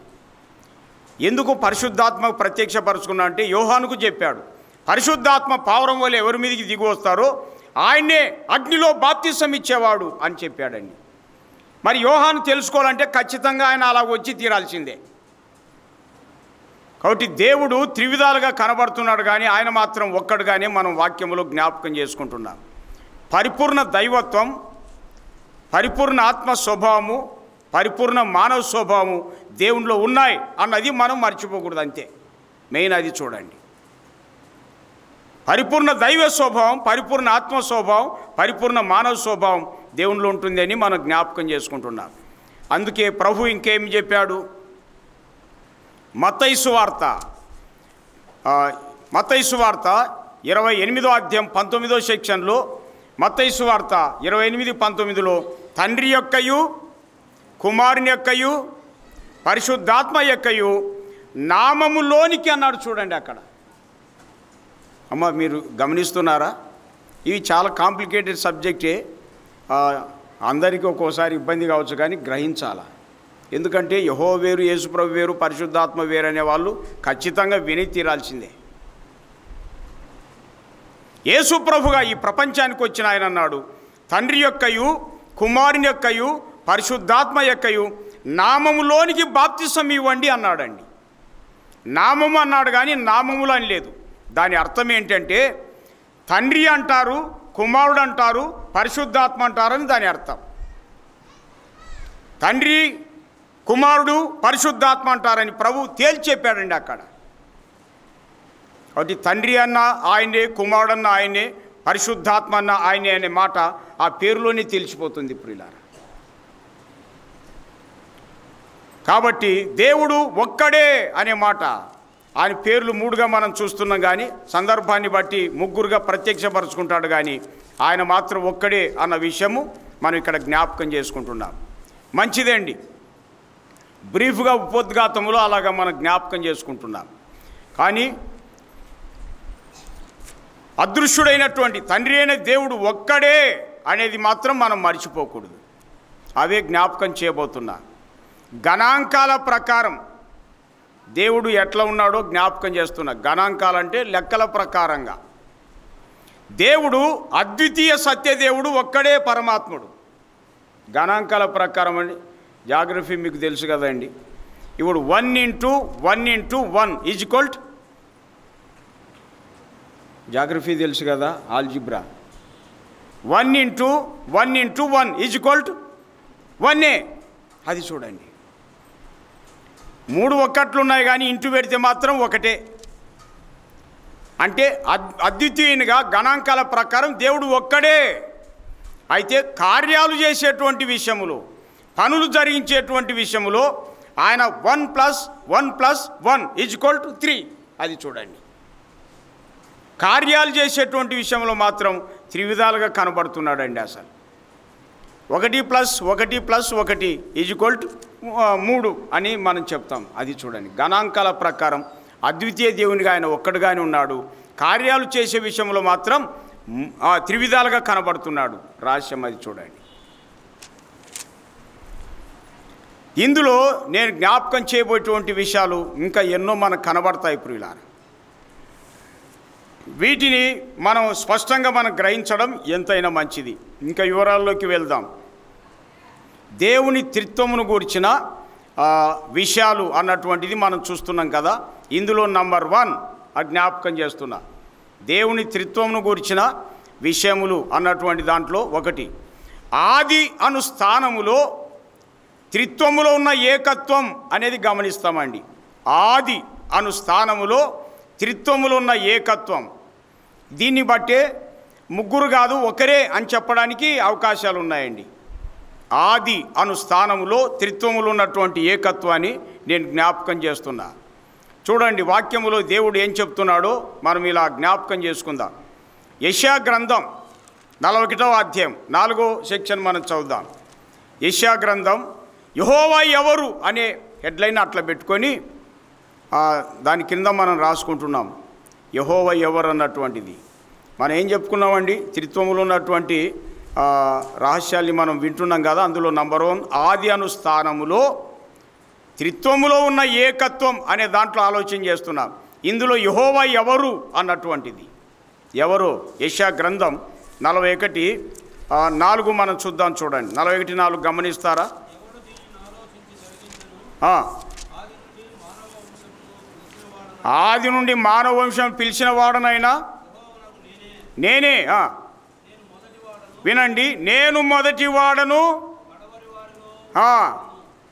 ఎందుకు పరిశుద్ధాత్మ ప్రత్యక్షపరుచుకున్నా అంటే యోహానుకు చెప్పాడు, పరిశుద్ధాత్మ పావురం వలె ఎవరి మీదకి దిగి వస్తారో ఆయన్నే అగ్నిలో బాప్తిసం ఇచ్చేవాడు అని చెప్పాడండి. మరి యోహాను తెలుసుకోవాలంటే ఖచ్చితంగా ఆయన అలా వచ్చి తీరాల్సిందే. కాబట్టి దేవుడు త్రివిధాలుగా కనబడుతున్నాడు, కానీ ఆయన మాత్రం ఒక్కడుగానే మనం వాక్యములో జ్ఞాపకం చేసుకుంటున్నాం. పరిపూర్ణ దైవత్వం, పరిపూర్ణ ఆత్మ స్వభావము, పరిపూర్ణ మానవ స్వభావము దేవునిలో ఉన్నాయి అన్నది మనం మర్చిపోకూడదు. అంతే మెయిన్ అది చూడండి. పరిపూర్ణ దైవ స్వభావం, పరిపూర్ణ ఆత్మ స్వభావం, పరిపూర్ణ మానవ స్వభావం దేవునిలో ఉంటుందని మనం జ్ఞాపకం చేసుకుంటున్నాం. అందుకే ప్రభు ఇంకేం చెప్పాడు? మత్తయి సువార్త 28వ అధ్యాయం 19వ సెక్షన్లో, మత్తయి సువార్త 28:19లో తండ్రి యొక్కయు కుమారుని యొక్కయు పరిశుద్ధాత్మ యొక్కయు నామములోనికి అన్నాడు. చూడండి అక్కడ. అమ్మ మీరు గమనిస్తున్నారా? ఇవి చాలా కాంప్లికేటెడ్ సబ్జెక్టే. అందరికీ ఒక్కోసారి ఇబ్బంది కావచ్చు, కానీ గ్రహించాలా. ఎందుకంటే యెహోవా వేరు, యేసుప్రభు వేరు, పరిశుద్ధాత్మ వేరు అనే వాళ్ళు ఖచ్చితంగా విని తీరాల్సిందే. యేసుప్రభుగా ఈ ప్రపంచానికి వచ్చిన ఆయన అన్నాడు, తండ్రి యొక్కయు కుమారుని యొక్కయు పరిశుద్ధాత్మ యొక్కయు నామములోనికి బాప్తిసం ఇవ్వండి అన్నాడండి. నామము అన్నాడు కానీ నామములు అని లేదు. దాని అర్థం ఏంటంటే తండ్రి అంటారు, కుమారుడు అంటారు, పరిశుద్ధాత్మ అంటారని దాని అర్థం. తండ్రి, కుమారుడు, పరిశుద్ధాత్మ అంటారని ప్రభు తేల్చి చెప్పాడండి అక్కడ. కాబట్టి తండ్రి అన్న ఆయనే, కుమారుడు అన్న ఆయనే, పరిశుద్ధాత్మ అన్న ఆయనే అనే మాట ఆ పేరులోనే తెలిసిపోతుంది ప్రియులారా. కాబట్టి దేవుడు ఒక్కడే అనే మాట ఆయన పేర్లు 3గా మనం చూస్తున్నాం, కానీ సందర్భాన్ని బట్టి 3గా ప్రత్యక్షపరుచుకుంటాడు, కానీ ఆయన మాత్రం ఒక్కడే అన్న విషయము మనం ఇక్కడ జ్ఞాపకం చేసుకుంటున్నాం. మంచిదండి, బ్రీఫ్గా ఉపోద్ఘాతంలో అలాగా మనం జ్ఞాపకం చేసుకుంటున్నాం. కానీ అదృశ్యుడైనటువంటి తండ్రి అయిన దేవుడు ఒక్కడే అనేది మాత్రం మనం మర్చిపోకూడదు. అవే జ్ఞాపకం చేయబోతున్నా. గణాంకాల ప్రకారం దేవుడు ఎట్లా ఉన్నాడో జ్ఞాపకం చేస్తున్నా. గణాంకాలంటే లెక్కల ప్రకారంగా దేవుడు అద్వితీయ సత్యదేవుడు, ఒక్కడే పరమాత్ముడు. గణాంకాల ప్రకారం అండి, జాగ్రఫీ మీకు తెలుసు కదండి. ఇప్పుడు 1 × 1 × 1 ఈజ్ఈక్వల్ టు, జాగ్రఫీ తెలుసు కదా, ఆల్జిబ్రా. 1 × 1 × 1 is equal to 1. అది చూడండి, 3 ఒక్కట్లు ఉన్నాయి, కానీ ఇంటూ పెడితే మాత్రం ఒకటే. అంటే అద్వితీయునిగా గణాంకాల ప్రకారం దేవుడు ఒక్కడే. అయితే కార్యాలు చేసేటువంటి విషయములో, పనులు జరిగించేటువంటి విషయములో ఆయన 1 + 1 + 1 = 3. అది చూడండి. కార్యాలు చేసేటువంటి విషయంలో మాత్రం త్రివిధాలుగా కనబడుతున్నాడండి. అసలు 1 + 1 + 1 = 3 అని మనం చెప్తాం. అది చూడండి, గణాంకాల ప్రకారం అద్వితీయ దేవునిగా ఆయన ఒక్కడుగానే ఉన్నాడు. కార్యాలు చేసే విషయంలో మాత్రం త్రివిధాలుగా కనబడుతున్నాడు. రహస్యం అది చూడండి. ఇందులో నేను జ్ఞాపకం చేయబోయేటువంటి విషయాలు ఇంకా ఎన్నో మనకు కనబడతాయి ప్రియులారా. వీటిని మనం స్పష్టంగా మనం గ్రహించడం ఎంతైనా మంచిది. ఇంకా వివరాల్లోకి వెళ్దాం. దేవుని త్రిత్వమును గూర్చిన విషయాలు అన్నటువంటిది మనం చూస్తున్నాం కదా. ఇందులో నంబర్ 1 జ్ఞాపకం చేస్తున్నా. దేవుని త్రిత్వమును గూర్చిన విషయములు అన్నటువంటి దాంట్లో 1, ఆది అను స్థానములో త్రిత్వములో ఉన్న ఏకత్వం అనేది గమనిస్తామండి. ఆది అను స్థానములో త్రిత్వములో ఉన్న ఏకత్వం. దీన్ని బట్టే 3 కాదు, ఒకరే అని చెప్పడానికి అవకాశాలు ఉన్నాయండి. ఆది అను స్థానములో త్రిత్వములు ఉన్నటువంటి ఏకత్వాన్ని నేను జ్ఞాపకం చేస్తున్నా. చూడండి, వాక్యములో దేవుడు ఏం చెప్తున్నాడో మనం ఇలా జ్ఞాపకం చేసుకుందాం. యెషయా గ్రంథం 41వ అధ్యాయం 4వ సెక్షన్ మనం చదువుదాం. యెషయా గ్రంథం, యెహోవా ఎవరు అనే హెడ్లైన్ అట్లా పెట్టుకొని దాని కింద మనం రాసుకుంటున్నాం యెహోవా ఎవరు అన్నటువంటిది. మనం ఏం చెప్పుకున్నామండి, త్రిత్వములు ఉన్నటువంటి రహస్యాల్ని మనం వింటున్నాం కదా. అందులో నంబర్ 1, ఆది అను స్థానములో త్రిత్వములో ఉన్న ఏకత్వం అనే దాంట్లో ఆలోచన చేస్తున్నాం. ఇందులో యెహోవా ఎవరు అన్నటువంటిది. ఎవరు? యెషయా గ్రంథం 41:4 మనం చూద్దాం. చూడండి, 41:4 గమనిస్తారా? ఆది నుండి మానవ వంశం పిలిచిన వాడనైనా నేనే. వినండి, నేను మొదటి వాడను,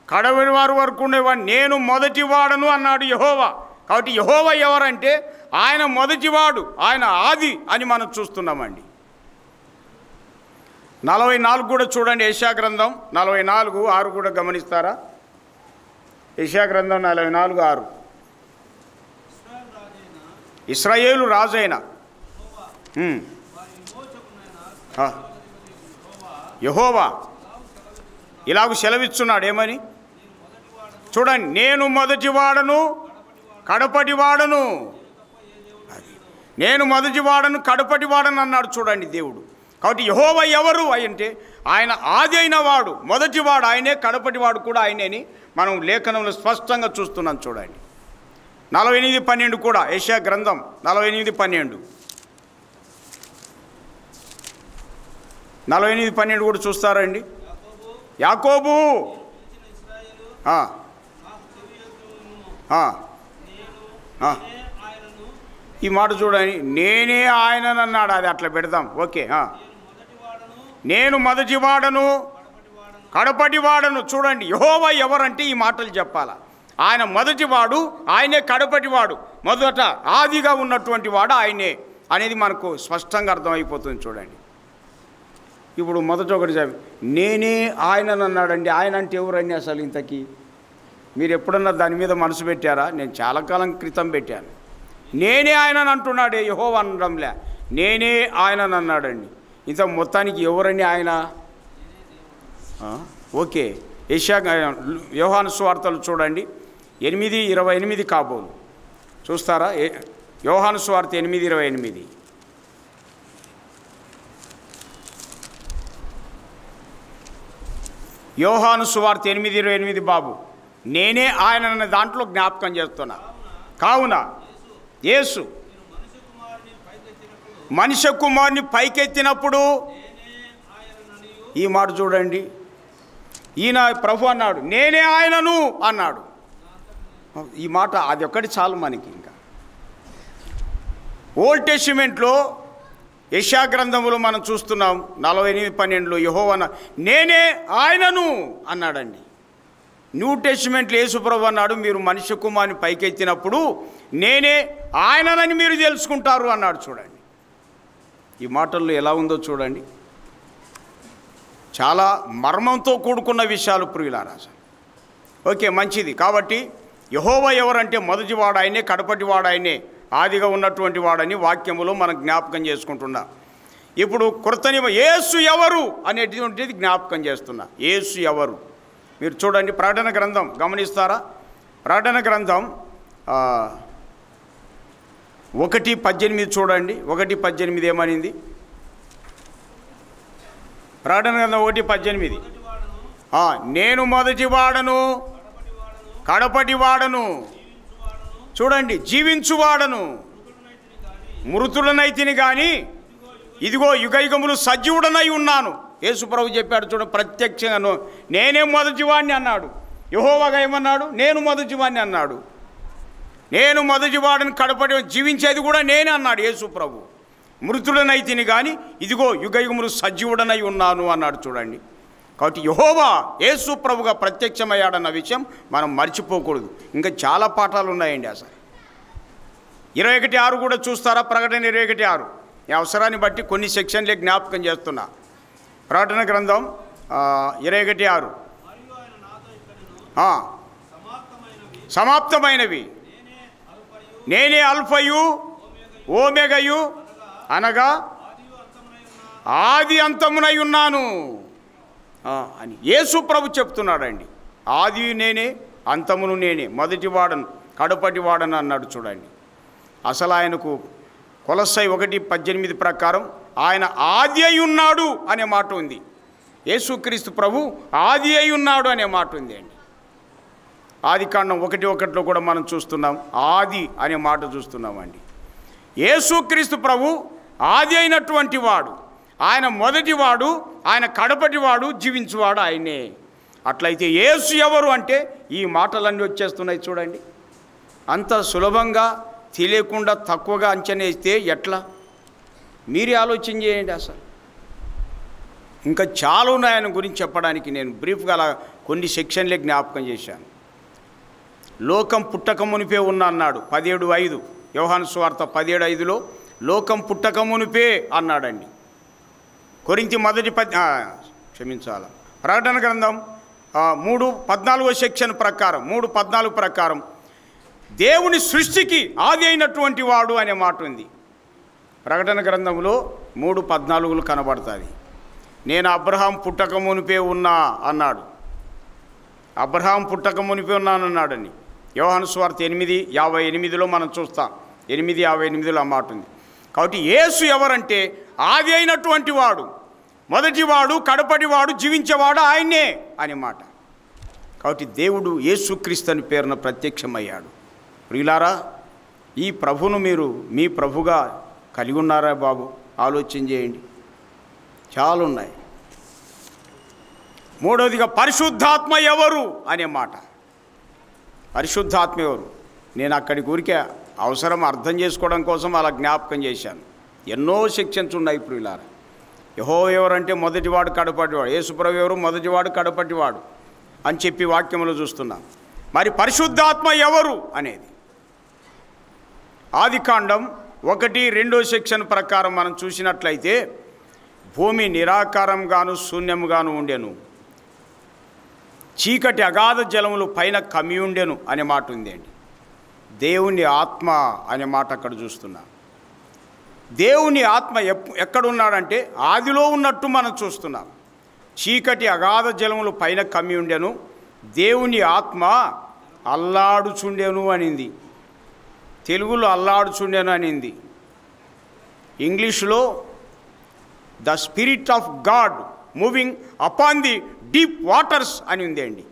కడవరి వారి వరకు ఉండేవాడు, నేను మొదటి వాడను అన్నాడు యెహోవా. కాబట్టి యెహోవా ఎవరంటే ఆయన మొదటివాడు, ఆయన ఆది అని మనం చూస్తున్నామండి. 44 కూడా చూడండి. యెషయా గ్రంథం 44:6 కూడా గమనిస్తారా? యెషయా గ్రంథం 44:6, ఇశ్రాయేలు రాజైన యెహోవా ఇలాగ సెలవిస్తున్నాడు. ఏమని చూడండి, నేను మొదటి వాడను, కడపటి వాడను. అది నేను మొదటి వాడను, కడపటి వాడను అన్నాడు చూడండి దేవుడు. కాబట్టి యెహోవా ఎవరు అంటే ఆయన ఆది అయిన వాడు, మొదటివాడు ఆయనే, కడపటివాడు కూడా ఆయనేని మనం లేఖనంలో స్పష్టంగా చూస్తున్నాం. చూడండి, 48:12 కూడా యెషయా గ్రంథం 48:12, 48:12 కూడా చూస్తారండి. యాకోబు ఈ మాట చూడండి, నేనే ఆయననన్నాడు. అది అట్లా పెడదాం, ఓకే. నేను మొదటివాడను కడపటివాడను. చూడండి, యెహోవా ఎవరంటే ఈ మాటలు చెప్పాలా. ఆయన మొదటివాడు, ఆయనే కడపటివాడు, మొదట ఆదిగా ఉన్నటువంటి వాడు ఆయనే అనేది మనకు స్పష్టంగా అర్థమైపోతుంది. చూడండి, ఇప్పుడు మొదట ఒకటి నేనే ఆయననన్నాడండి. ఆయన అంటే ఎవరండి అసలు ఇంతకీ? మీరు ఎప్పుడన్నా దాని మీద మనసు పెట్టారా? నేను చాలా కాలం క్రితం పెట్టాను. నేనే ఆయనని అంటున్నాడే, యెహోవా అనడంలే, నేనే ఆయననన్నాడండి. ఇంత మొత్తానికి ఎవరండి ఆయన? ఓకే, యోహాను సువార్తలు చూడండి 8:28 కాబోలు చూస్తారా? యోహాను సువార్త 8:28. యోహాను సువార్త 8:28 బాబు, నేనే ఆయన అన్న దాంట్లో జ్ఞాపకం చేస్తున్నా. కావున యేసు మనుష్య కుమారుని పైకెత్తినప్పుడు, ఈ మాట చూడండి, ఈయన ప్రభు అన్నాడు నేనే ఆయనను అన్నాడు. ఈ మాట అది ఒక్కటి చాలు మనకి. ఇంకా ఓల్డ్ టెస్టిమెంట్లో యెషయా గ్రంథములో మనం చూస్తున్నాం 48:12 యెహోవా నేనే ఆయనను అన్నాడండి. న్యూ టెస్టిమెంట్లో యేసు ప్రభు అన్నాడు మీరు మనుష్య కుమారుని పైకెత్తినప్పుడు నేనే ఆయననని మీరు తెలుసుకుంటారు అన్నాడు. చూడండి, ఈ మాటల్లో ఎలా ఉందో చూడండి. చాలా మర్మంతో కూడుకున్న విషయాలు ప్రియులారా. ఓకే, మంచిది. కాబట్టి యెహోవా ఎవరంటే మొదటివాడు ఆయనే, కడపటివాడు ఆయనే, ఆదిగా ఉన్నటువంటి వాడని వాక్యములో మనం జ్ఞాపకం చేసుకుంటున్నా. ఇప్పుడు కృత యేసు ఎవరు అనేటువంటిది జ్ఞాపకం చేస్తున్నా. యేసు ఎవరు మీరు చూడండి, ప్రకటన గ్రంథం గమనిస్తారా? ప్రకటన గ్రంథం 1:18 చూడండి. 1:18 ఏమనింది? ప్రకటన గ్రంథం 1:18, నేను మొదటివాడను కడపటివాడను, చూడండి, జీవించువాడను, మృతులనైతిని కానీ ఇదిగో యుగయుగములు సజీవుడనై ఉన్నాను. యేసు ప్రభు చెప్పాడు చూడండి, ప్రత్యక్షంగా నేనే మొదటివాడిని అన్నాడు. యెహోవాగా ఏమన్నాడు? నేను మొదటివాడిని అన్నాడు. నేను మొదటివాడిని, కడపటి జీవించేది కూడా నేనే అన్నాడు యేసు ప్రభు. మృతుడనైతిని కానీ ఇదిగో యుగయుగములు సజీవుడనై ఉన్నాను అన్నాడు. చూడండి, కాబట్టి యెహోవా యేసు ప్రభుగా ప్రత్యక్షమయ్యాడన్న విషయం మనం మర్చిపోకూడదు. ఇంకా చాలా పాఠాలు ఉన్నాయండి. అసలు 21:6 కూడా చూస్తారా? ప్రకటన 21:6. ఈ అవసరాన్ని బట్టి కొన్ని సెక్షన్లే జ్ఞాపకం చేస్తున్నా. ప్రకటన గ్రంథం 21:6, సమాప్తమైనవి నేనే అల్ఫయు ఓమెగయు అనగా ఆది అంతమునై ఉన్నాను అని యేసు ప్రభు చెప్తున్నాడండి. ఆది నేనే, అంతమును నేనే, మొదటివాడను కడపటివాడను అన్నాడు. చూడండి, అసలు ఆయనకు కొలస్సై 1:18 ప్రకారం ఆయన ఆది అయి ఉన్నాడు అనే మాట ఉంది. యేసుక్రీస్తు ప్రభు ఆది అయి ఉన్నాడు అనే మాట ఉంది అండి. ఆదికాండం 1:1 కూడా మనం చూస్తున్నాం, ఆది అనే మాట చూస్తున్నామండి. యేసుక్రీస్తు ప్రభు ఆది అయినటువంటి వాడు, ఆయన మొదటివాడు, ఆయన కడపటివాడు, జీవించువాడు ఆయనే. అట్లయితే యేసు ఎవరు అంటే ఈ మాటలన్నీ వచ్చేస్తున్నాయి. చూడండి, అంత సులభంగా తెలియకుండా తక్కువగా అంచనా వేస్తే ఎట్లా? మీరే ఆలోచన చేయండి. అసలు ఇంకా చాలా ఉన్నాయి ఆయన గురించి చెప్పడానికి. నేను బ్రీఫ్గా అలా కొన్ని సెక్షన్లే జ్ఞాపకం చేశాను. లోకం పుట్టక మునిపే ఉన్నా అన్నాడు 17:5 యోహాను సువార్త 17:5లో లోకం పుట్టక మునిపే అన్నాడండి. కొరింథీ మొదటి ప్రకటన గ్రంథం 3:14 సెక్షన్ ప్రకారం 3:14 ప్రకారం దేవుని సృష్టికి ఆది అయినటువంటి వాడు అనే మాట ఉంది. ప్రకటన గ్రంథంలో 3:14 కనబడుతుంది. నేను అబ్రహాం పుట్టక మునిపే ఉన్నా అన్నాడు. అబ్రహాం పుట్టక మునిపే ఉన్నానన్నాడని యోహాను సువార్త 8:58లో మనం చూస్తాం. 8:58లో ఆ మాట ఉంది. కాబట్టి యేసు ఎవరంటే ఆది అయినటువంటి వాడు, మొదటివాడు, కడపటివాడు, జీవించేవాడు ఆయనే అనే మాట. కాబట్టి దేవుడు యేసుక్రీస్తు అని పేరున ప్రత్యక్షమయ్యాడు. ప్రియులారా, ఈ ప్రభును మీరు మీ ప్రభుగా కలిగి ఉన్నారా బాబు? ఆలోచన చేయండి. చాలా ఉన్నాయి. మూడవదిగా పరిశుద్ధాత్మ ఎవరు అనే మాట. పరిశుద్ధాత్మ ఎవరు? నేను అక్కడికి ఊరికే అవసరం అర్థం చేసుకోవడం కోసం అలా జ్ఞాపకం చేశాను. ఎన్నో సెక్షన్స్ ఉన్నాయి ఇప్పుడు ఇలా. యెహోవా ఎవరంటే మొదటివాడు కడపటివాడు, యేసుప్రభు ఎవరు మొదటివాడు కడపటివాడు అని చెప్పి వాక్యంలో చూస్తున్నాం. మరి పరిశుద్ధాత్మ ఎవరు అనేది ఆదికాండం 1-2 సెక్షన్ ప్రకారం మనం చూసినట్లయితే భూమి నిరాకారంగాను శూన్యముగాను ఉండెను, చీకటి అగాధ జలములు పైన కమ్మి ఉండెను అనే మాట ఉంది అండి. దేవుని ఆత్మ అనే మాట అక్కడ చూస్తున్నాం. దేవుని ఆత్మ ఎక్కడున్నాడంటే ఆదిలో ఉన్నట్టు మనం చూస్తున్నాం. చీకటి అగాధ జలములు పైన కమ్మి ఉండెను, దేవుని ఆత్మ అల్లాడుచుండెను అనింది. తెలుగులో అల్లాడుచుండెను అనింది. ఇంగ్లీష్లో the spirit of God moving upon the deep waters అని ఉంది అండి.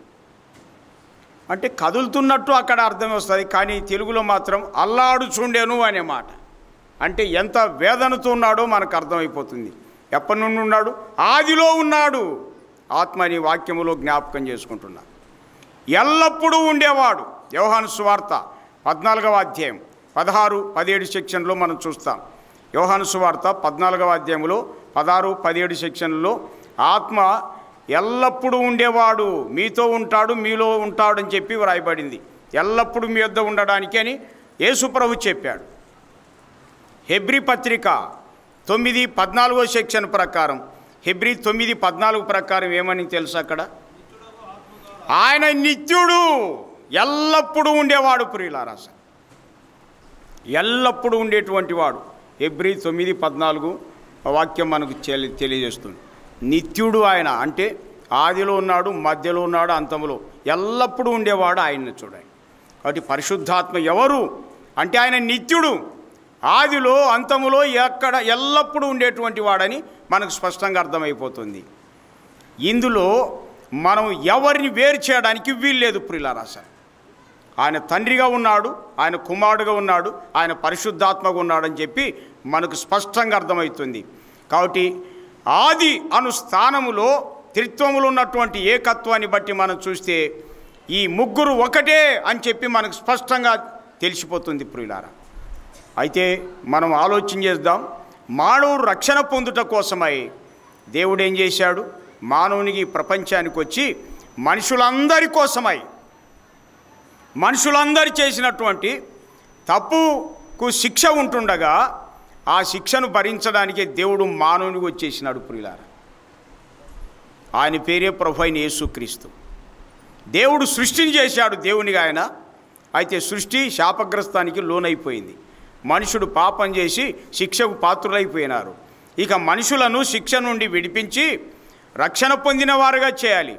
అంటే కదులుతున్నట్టు అక్కడ అర్థం వస్తుంది, కానీ తెలుగులో మాత్రం అల్లాడుచుండెను అనే మాట. అంటే ఎంత వేదనతో ఉన్నాడో మనకు అర్థమైపోతుంది. ఎప్పటి నుండి ఉన్నాడు? ఆదిలో ఉన్నాడు. ఆత్మని వాక్యములో జ్ఞాపకం చేసుకుంటున్నా. ఎల్లప్పుడూ ఉండేవాడు. యోహాను సువార్త 14వ అధ్యాయం 16-17 సెక్షన్లో మనం చూస్తాం. యోహాను సువార్త 14వ అధ్యాయంలో 16-17 సెక్షన్లో ఆత్మ ఎల్లప్పుడూ ఉండేవాడు, మీతో ఉంటాడు, మీలో ఉంటాడు అని చెప్పి వ్రాయబడింది. ఎల్లప్పుడూ మీ వద్ద ఉండడానికి అని యేసుప్రభు చెప్పాడు. హెబ్రీ పత్రిక 9-14 సెక్షన్ ప్రకారం, హెబ్రీ 9-14 ప్రకారం ఏమని తెలుసు అక్కడ? ఆయన నిత్యుడు, ఎల్లప్పుడూ ఉండేవాడు. ప్రియులారా, ఎల్లప్పుడూ ఉండేటువంటి వాడు. హెబ్రీ 9-14 వాక్యం మనకు తెలియజేస్తుంది. నిత్యుడు ఆయన అంటే ఆదిలో ఉన్నాడు, మధ్యలో ఉన్నాడు, అంతములో ఎల్లప్పుడూ ఉండేవాడు ఆయన్ని చూడండి. కాబట్టి పరిశుద్ధాత్మ ఎవరు అంటే ఆయన నిత్యుడు, ఆదిలో అంతములో ఎక్కడ ఎల్లప్పుడూ ఉండేటువంటి వాడని మనకు స్పష్టంగా అర్థమైపోతుంది. ఇందులో మనం ఎవరిని వేరు చేయడానికి వీల్లేదు ప్రియులారా. ఆయన తండ్రిగా ఉన్నాడు, ఆయన కుమారుడుగా ఉన్నాడు, ఆయన పరిశుద్ధాత్మగా ఉన్నాడని చెప్పి మనకు స్పష్టంగా అర్థమవుతుంది. కాబట్టి ఆది అను స్థానములో త్రిత్వములు ఉన్నటువంటి ఏకత్వాన్ని బట్టి మనం చూస్తే ఈ ముగ్గురు ఒకటే అని చెప్పి మనకు స్పష్టంగా తెలిసిపోతుంది ప్రియులారా. అయితే మనం ఆలోచన చేద్దాం. మానవుడు రక్షణ పొందుట కోసమై దేవుడు ఏం చేశాడు? మానవునికి ప్రపంచానికి వచ్చి మనుషులందరి కోసమై, మనుషులందరూ చేసినటువంటి తప్పుకు శిక్ష ఉంటుండగా ఆ శిక్షను భరించడానికే దేవుడు మానవునికి వచ్చేసినాడు ప్రియులారా. ఆయన పేరే ప్రభు అయిన యేసుక్రీస్తు. దేవుడు సృష్టిని చేశాడు దేవునిగా ఆయన. అయితే సృష్టి శాపగ్రస్తానికి లోనైపోయింది. మనుషుడు పాపం చేసి శిక్షకు పాత్రులైపోయినారు. ఇక మనుషులను శిక్ష నుండి విడిపించి రక్షణ పొందిన వారుగా చేయాలి.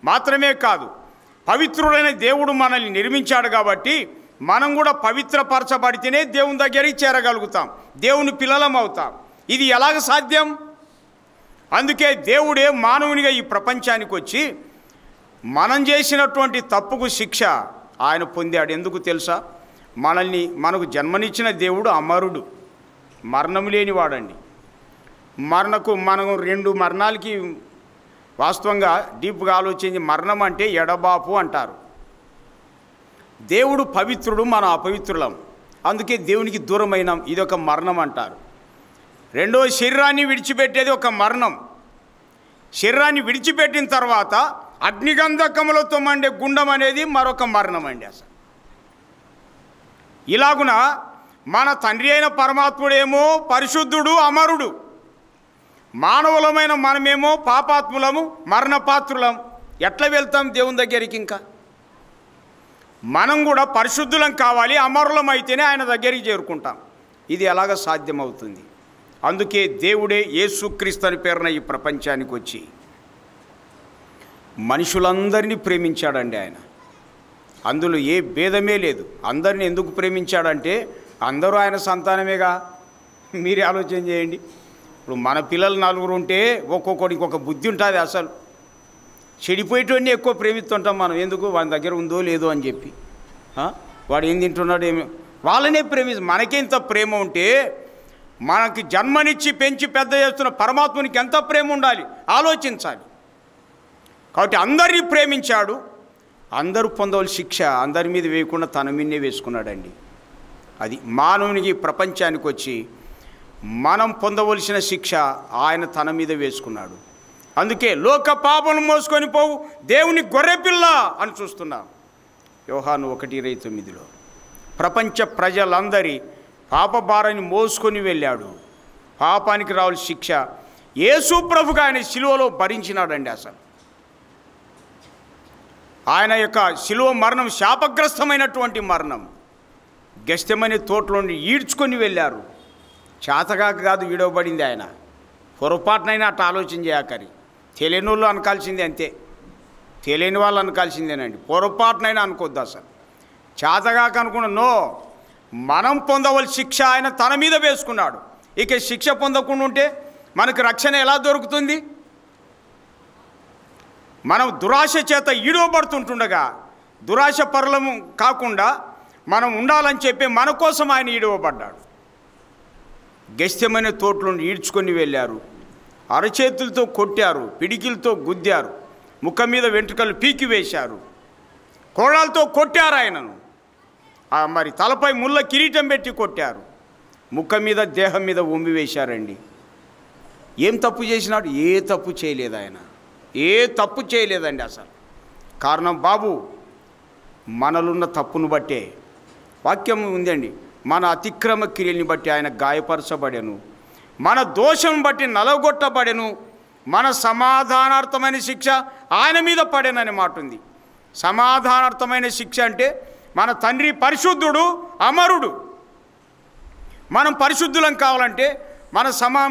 మాత్రమే కాదు, పవిత్రుడైన దేవుడు మనల్ని నిర్మించాడు కాబట్టి మనం కూడా పవిత్రపరచబడితేనే దేవుని దగ్గరికి చేరగలుగుతాం, దేవుని పిల్లలం అవుతాం. ఇది ఎలాగ సాధ్యం? అందుకే దేవుడే మానవునిగా ఈ ప్రపంచానికి వచ్చి మనం చేసినటువంటి తప్పుకు శిక్ష ఆయన పొందాడు. ఎందుకు తెలుసా? మనకు జన్మనిచ్చిన దేవుడు అమరుడు, మరణం లేనివాడండి. మనం 2 మరణాలకి వాస్తవంగా డీప్గా ఆలోచించి మరణం అంటే ఎడబాపు అంటారు. దేవుడు పవిత్రుడు, మనం అపవిత్రులం. అందుకే దేవునికి దూరమైనాం, ఇదొక మరణం అంటారు. రెండో శరీరాన్ని విడిచిపెట్టేది ఒక మరణం. శరీరాన్ని విడిచిపెట్టిన తర్వాత అగ్నిగంధకములతో మండే గుండం అనేది మరొక మరణం అండి. అసలు ఇలాగున మన తండ్రి అయిన పరమాత్ముడేమో పరిశుద్ధుడు, అమరుడు. మానవులమైన మనమేమో పాపాత్ములము, మరణపాత్రులం. ఎట్లా వెళ్తాం దేవుని దగ్గరికి? ఇంకా మనం కూడా పరిశుద్ధులం కావాలి, అమరులం అయితేనే ఆయన దగ్గరికి చేరుకుంటాం. ఇది ఎలాగ సాధ్యమవుతుంది? అందుకే దేవుడే యేసుక్రీస్తు అని పేరున ఈ ప్రపంచానికి వచ్చి మనుషులందరినీ ప్రేమించాడండి ఆయన. అందులో ఏ భేదమే లేదు. అందరిని ఎందుకు ప్రేమించాడంటే అందరూ ఆయన సంతానమేగా. మీరే ఆలోచన చేయండి. ఇప్పుడు మన పిల్లలు 4 ఉంటే ఒక్కొక్కడికి ఒక బుద్ధి ఉంటుంది. అసలు చెడిపోయేటోడిని ఎక్కువ ప్రేమిస్తుంటాం మనం. ఎందుకు? వాడి దగ్గర ఉందో లేదో అని చెప్పి, వాడు ఏం తింటున్నాడు ఏమి, వాళ్ళనే మనకెంత ప్రేమ ఉంటే మనకి జన్మనిచ్చి పెంచి పెద్ద చేస్తున్న పరమాత్మునికి ఎంత ప్రేమ ఉండాలి ఆలోచించాలి. కాబట్టి అందరినీ ప్రేమించాడు. అందరూ పొందవలసిన శిక్ష అందరి మీద వేయకుండా తన మీదనే వేసుకున్నాడండి. అది మానవునికి ప్రపంచానికి వచ్చి మనం పొందవలసిన శిక్ష ఆయన తన మీద వేసుకున్నాడు. అందుకే లోక పాపను మోసుకొని పోవు దేవుని గొర్రెపిల్ల అని చూస్తున్నాం. యోహాను 1:29 ప్రపంచ ప్రజలందరి పాపభారాన్ని మోసుకొని వెళ్ళాడు. పాపానికి రావాల్సిన శిక్ష యేసు ప్రభుగా ఆయన శిలువలో భరించినాడండి. అసలు ఆయన యొక్క శిలువ మరణం శాపగ్రస్తమైనటువంటి మరణం. గెస్తెమనే తోటలోని ఈడ్చుకొని వెళ్ళారు. చేతగాక కాదు విడవబడింది ఆయన. పొరపాటునైనా అట్లా ఆలోచన చేయకరి. తెలియని వాళ్ళు అనకాల్సిందే, అంతే. తెలియని వాళ్ళు అనకాల్సిందేనండి. పొరపాటునైనా అనుకోద్దు. అసలు చేతగాక అనుకున్న నో, మనం పొందవలసిన శిక్ష ఆయన తన మీద వేసుకున్నాడు. ఇక శిక్ష పొందకుండా ఉంటే మనకు రక్షణ ఎలా దొరుకుతుంది? మనం దురాశ చేత ఈడవబడుతుంటుండగా దురాశ పరులము కాకుండా మనం ఉండాలని చెప్పి మన కోసం ఆయన ఈడవబడ్డాడు. గెస్తెమనే తోటలను ఈడ్చుకొని వెళ్ళారు. అరచేతులతో కొట్టారు, పిడికిలతో గుద్దారు, ముఖం మీద వెంట్రుకలు పీకి వేశారు, కోడాలతో కొట్టారు ఆయనను. మరి తలపై ముళ్ళ కిరీటం పెట్టి కొట్టారు, ముఖం మీద దేహం మీద ఉమ్మి వేశారండి. ఏం తప్పు చేసినాడు? ఏ తప్పు చేయలేదు ఆయన, ఏ తప్పు చేయలేదండి అసలు. కారణం బాబు మనలున్న తప్పును బట్టే వాక్యం ఉందండి. మన అతిక్రమ క్రియల్ని బట్టి ఆయన గాయపరచబడెను, మన దోషం బట్టి నలగొట్టబడెను, మన సమాధానార్థమైన శిక్ష ఆయన మీద పడెననే మాట ఉంది. సమాధానార్థమైన శిక్ష అంటే మన తండ్రి పరిశుద్ధుడు, అమరుడు. మనం పరిశుద్ధులం కావాలంటే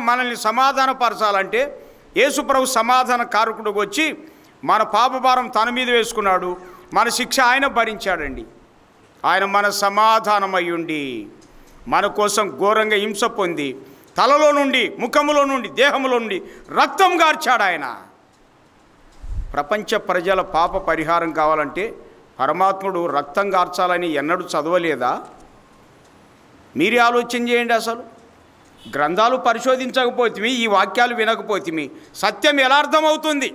మనల్ని సమాధానపరచాలంటే యేసుప్రభు సమాధాన కారకుడుగా వచ్చి మన పాపభారం తన మీద వేసుకున్నాడు. మన శిక్ష ఆయన భరించాడండి. ఆయన మన సమాధానమై ఉండి మన కోసం ఘోరంగా హింస పొంది తలలో నుండి, ముఖములో నుండి, దేహములో నుండి రక్తం గార్చాడు ఆయన. ప్రపంచ ప్రజల పాప పరిహారం కావాలంటే పరమాత్ముడు రక్తం గార్చాలని ఎన్నడూ చదవలేదా? మీరే ఆలోచన చేయండి. అసలు గ్రంథాలు పరిశోధించకపోతే, ఈ వాక్యాలు వినకపోతే సత్యం ఎలా అర్థమవుతుంది?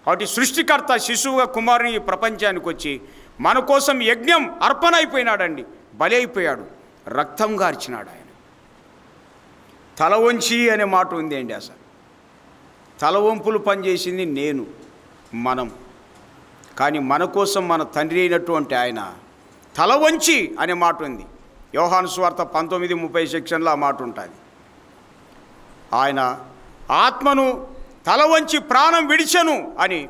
కాబట్టి సృష్టికర్త శిశువుగా కుమారుని ఈ ప్రపంచానికి వచ్చి మన కోసం యజ్ఞం అర్పణ అయిపోయినాడండి, బలి అయిపోయాడు, రక్తం గార్చినాడు ఆయన. తల వంచి అనే మాట ఉంది అండి. అసలు తల వంపులు పనిచేసింది మనం. కానీ మన కోసం మన తండ్రి అయినటువంటి ఆయన తల వంచి అనే మాట ఉంది. యోహాను సువార్త 19:30 సెక్షన్లో ఆ మాట ఉంటుంది. ఆయన ఆత్మను తల వంచి ప్రాణం విడిచెను అని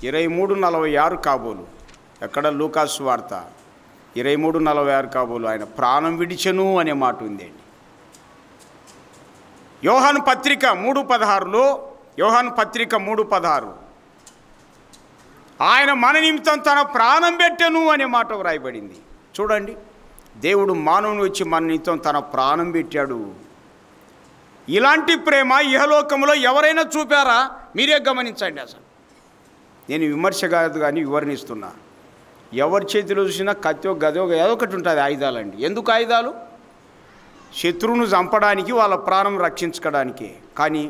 23:46 కాబోలు. ఎక్కడ? లూకాసు వార్త 23:46 కాబోలు. ఆయన ప్రాణం విడిచెను అనే మాట ఉంది అండి. యోహాను పత్రిక 3:16లో, యోహాను పత్రిక 3:16 ఆయన మన నిమిత్తం తన ప్రాణం పెట్టెను అనే మాట వ్రాయబడింది. చూడండి, దేవుడు మానవుని వచ్చి మన నిమిత్తం తన ప్రాణం పెట్టాడు. ఇలాంటి ప్రేమ ఇహలోకంలో ఎవరైనా చూపారా? మీరే గమనించండి. అసలు నేను విమర్శ కాదు కానీ వివరణిస్తున్నా. ఎవరి చేతిలో చూసినా కత్తో గదో ఏదో ఒకటి ఉంటుంది, ఆయుధాలండి. ఎందుకు ఆయుధాలు? శత్రువును చంపడానికి, వాళ్ళ ప్రాణం రక్షించుకోవడానికే. కానీ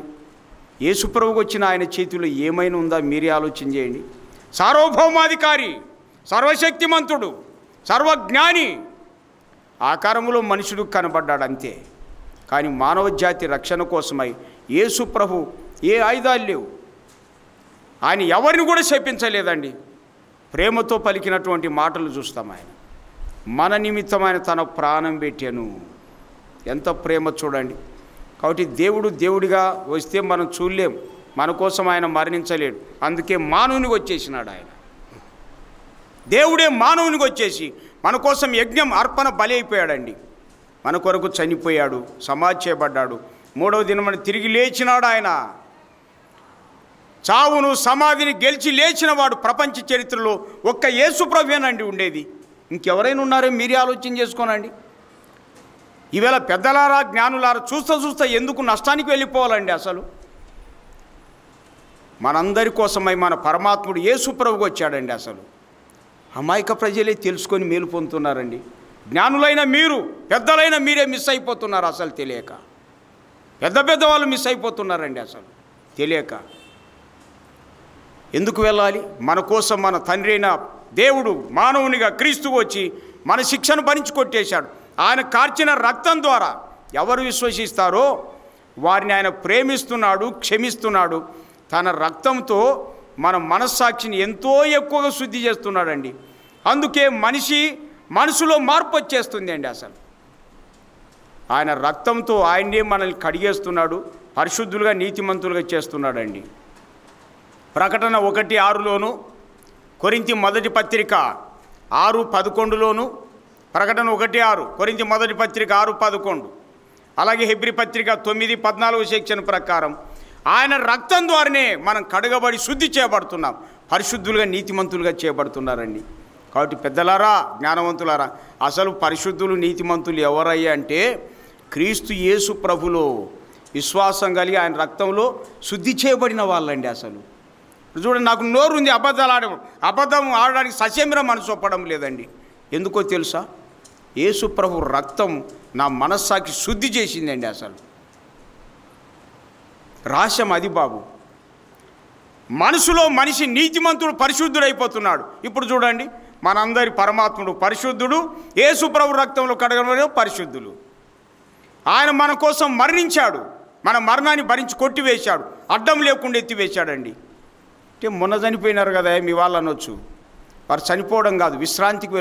యేసుప్రభుకు వచ్చిన ఆయన చేతిలో ఏమైనా ఉందా? మీరే ఆలోచన చేయండి. సార్వభౌమాధికారి, సర్వశక్తిమంతుడు, సర్వజ్ఞాని ఆకారంలో మనుషుడు కనబడ్డాడు అంతే. కానీ మానవ జాతి రక్షణ కోసమై యేసుప్రభు ఏ ఆయుధాలు లేవు. ఆయన ఎవరిని కూడా శపించలేదండి. ప్రేమతో పలికినటువంటి మాటలు చూస్తాం. ఆయన మన నిమిత్తం ఆయన తన ప్రాణం పెట్టాను. ఎంత ప్రేమ చూడండి. కాబట్టి దేవుడిగా వస్తే మనం చూడలేం. మన కోసం ఆయన మరణించలేడు. అందుకే మానవునికి వచ్చేసినాడు ఆయన. దేవుడే మానవునికి వచ్చేసి మన కోసం యజ్ఞం అర్పణ బలి అయిపోయాడండి. మన కొరకు చనిపోయాడు, సమాధి చేయబడ్డాడు, 3వ దినమున తిరిగి లేచినాడు ఆయన. చావును సమాధిని గెలిచి లేచిన వాడు ప్రపంచ చరిత్రలో ఒక్క యేసుప్రభువేనండి ఉండేది. ఇంకెవరైనా ఉన్నారో మీరే ఆలోచన చేసుకోనండి. ఈవేళ పెద్దలారా, జ్ఞానులారా చూస్తా ఎందుకు నష్టానికి వెళ్ళిపోవాలండి? అసలు మనందరి కోసమై మన పరమాత్ముడు యేసుప్రభుకు వచ్చాడండి. అసలు అమాయక ప్రజలే తెలుసుకొని మేలు పొందుతున్నారండి. జ్ఞానులైన మీరు, పెద్దలైన మీరే మిస్ అయిపోతున్నారు అసలు తెలియక. పెద్ద వాళ్ళు మిస్ అయిపోతున్నారండి అసలు తెలియక. ఎందుకు వెళ్ళాలి? మన కోసం మన తండ్రి అయిన దేవుడు మానవునిగా క్రీస్తు వచ్చి మన శిక్షను భరించి కొట్టేశాడు. ఆయన కార్చిన రక్తం ద్వారా ఎవరు విశ్వసిస్తారో వారిని ఆయన ప్రేమిస్తున్నాడు, క్షమిస్తున్నాడు. తన రక్తంతో మన మనస్సాక్షిని ఎంతో ఎక్కువగా శుద్ధి చేస్తున్నాడండి. అందుకే మనసులో మార్పు వచ్చేస్తుంది అండి. అసలు ఆయన రక్తంతో ఆయనే మనల్ని కడిగేస్తున్నాడు, పరిశుద్ధులుగా నీతిమంతులుగా చేస్తున్నాడండి. ప్రకటన 1:6లోను, కొరింథీ మొదటి పత్రిక 6:11లోను, ప్రకటన 1:6, కొరింథీ మొదటి పత్రిక 6:11, అలాగే హెబ్రీ పత్రిక 9:14 సెక్షన్ ప్రకారం ఆయన రక్తం ద్వారానే మనం కడగబడి శుద్ధి చేయబడుతున్నాం, పరిశుద్ధులుగా నీతిమంతులుగా చేయబడుతున్నారండి. కాబట్టి పెద్దలారా, జ్ఞానవంతులారా, అసలు పరిశుద్ధులు నీతిమంతులు ఎవరయ్యా అంటే క్రీస్తు యేసు ప్రభులో విశ్వాసం కలిగి ఆయన రక్తంలో శుద్ధి చేయబడిన వాళ్ళండి. అసలు చూడండి, నాకు నోరు ఉంది అబద్ధం ఆడడానికి ససేమిరా మనసు ఒప్పడం లేదండి. ఎందుకో తెలుసా? యేసు ప్రభు రక్తం నా మనస్సాకి శుద్ధి చేసిందండి. అసలు రహస్యం అది బాబు. మనసులో మనిషి నీతిమంతుడు పరిశుద్ధుడైపోతున్నాడు. ఇప్పుడు చూడండి, మనందరి పరమాత్ముడు పరిశుద్ధుడు, యేసు ప్రభు రక్తంలో కడగబడిన పరిశుద్ధులు. ఆయన మన కోసం మరణించాడు, మన మరణాన్ని భరించి కొట్టివేశాడు, అడ్డం లేకుండా ఎత్తివేశాడండి. అంటే మొన్న చనిపోయినారు కదా మీ వాళ్ళు అనొచ్చు. వారు చనిపోవడం కాదు, విశ్రాంతికి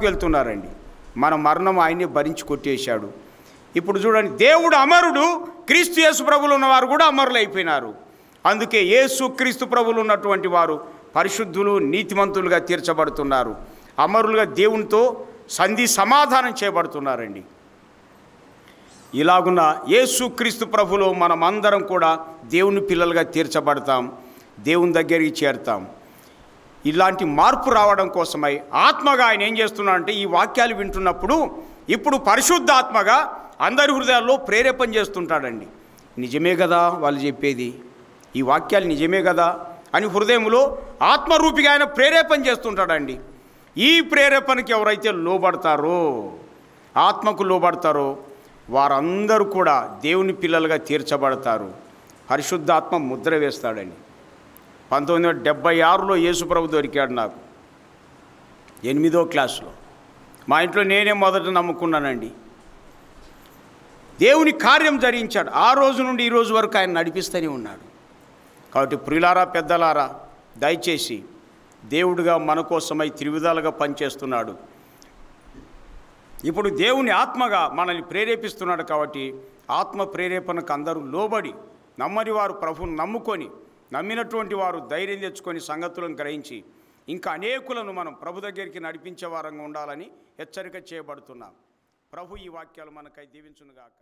వెళ్తున్నారండి. మన మరణం ఆయనే భరించి కొట్టేశాడు. ఇప్పుడు చూడండి, దేవుడు అమరుడు, క్రీస్తు యేసు ప్రభువులు ఉన్నవారు కూడా అమరులు అయిపోయినారు. అందుకే యేసు క్రీస్తు ప్రభువులు ఉన్నటువంటి వారు పరిశుద్ధులు, నీతిమంతులుగా తీర్చబడుతున్నారు, అమరులుగా దేవునితో సమాధానం చేయబడుతున్నారండి. ఇలాగున్న యేసు క్రీస్తు ప్రభులో మనమందరం కూడా దేవుని పిల్లలుగా తీర్చబడతాం, దేవుని దగ్గరికి చేరుతాం. ఇలాంటి మార్పు రావడం కోసమై ఆత్మగా ఆయన ఏం చేస్తున్నాడంటే, ఈ వాక్యాలు వింటున్నప్పుడు ఇప్పుడు పరిశుద్ధ ఆత్మగా అందరి హృదయాల్లో ప్రేరేపణ చేస్తుంటాడండి. నిజమే కదా వాళ్ళు చెప్పేది, ఈ వాక్యాలు నిజమే కదా అని హృదయంలో ఆత్మరూపిగా ఆయన ప్రేరేపణ చేస్తుంటాడండి. ఈ ప్రేరేపణకి ఎవరైతే లోబడతారో, ఆత్మకు లోబడతారో వారందరూ కూడా దేవుని పిల్లలుగా తీర్చబడతారు. పరిశుద్ధాత్మ ముద్ర వేస్తాడండి. 1976లో యేసుప్రభు దొరికాడు నాకు, 8వ క్లాసులో. మా ఇంట్లో నేనే మొదట నమ్ముకున్నానండి. దేవుని కార్యం జరిగించాడు. ఆ రోజు నుండి ఈ రోజు వరకు ఆయన నడిపిస్తూనే ఉన్నాడు. కాబట్టి ప్రియులారా, పెద్దలారా, దయచేసి దేవుడుగా మన కోసమై త్రివిధాలుగా పనిచేస్తున్నాడు. ఇప్పుడు దేవుని ఆత్మగా మనల్ని ప్రేరేపిస్తున్నాడు. కాబట్టి ఆత్మ ప్రేరేపణకు అందరూ లోబడి, నమ్మని వారు ప్రభువును నమ్ముకొని, నమ్మినటువంటి వారు ధైర్యం తెచ్చుకొని సంగతులను గ్రహించి ఇంకా అనేకులను మనం ప్రభు దగ్గరికి నడిపించే వారంగా ఉండాలని హెచ్చరిక చేయబడుతున్నాం. ప్రభు ఈ వాక్యాలు మనకై దీవించునుగాక.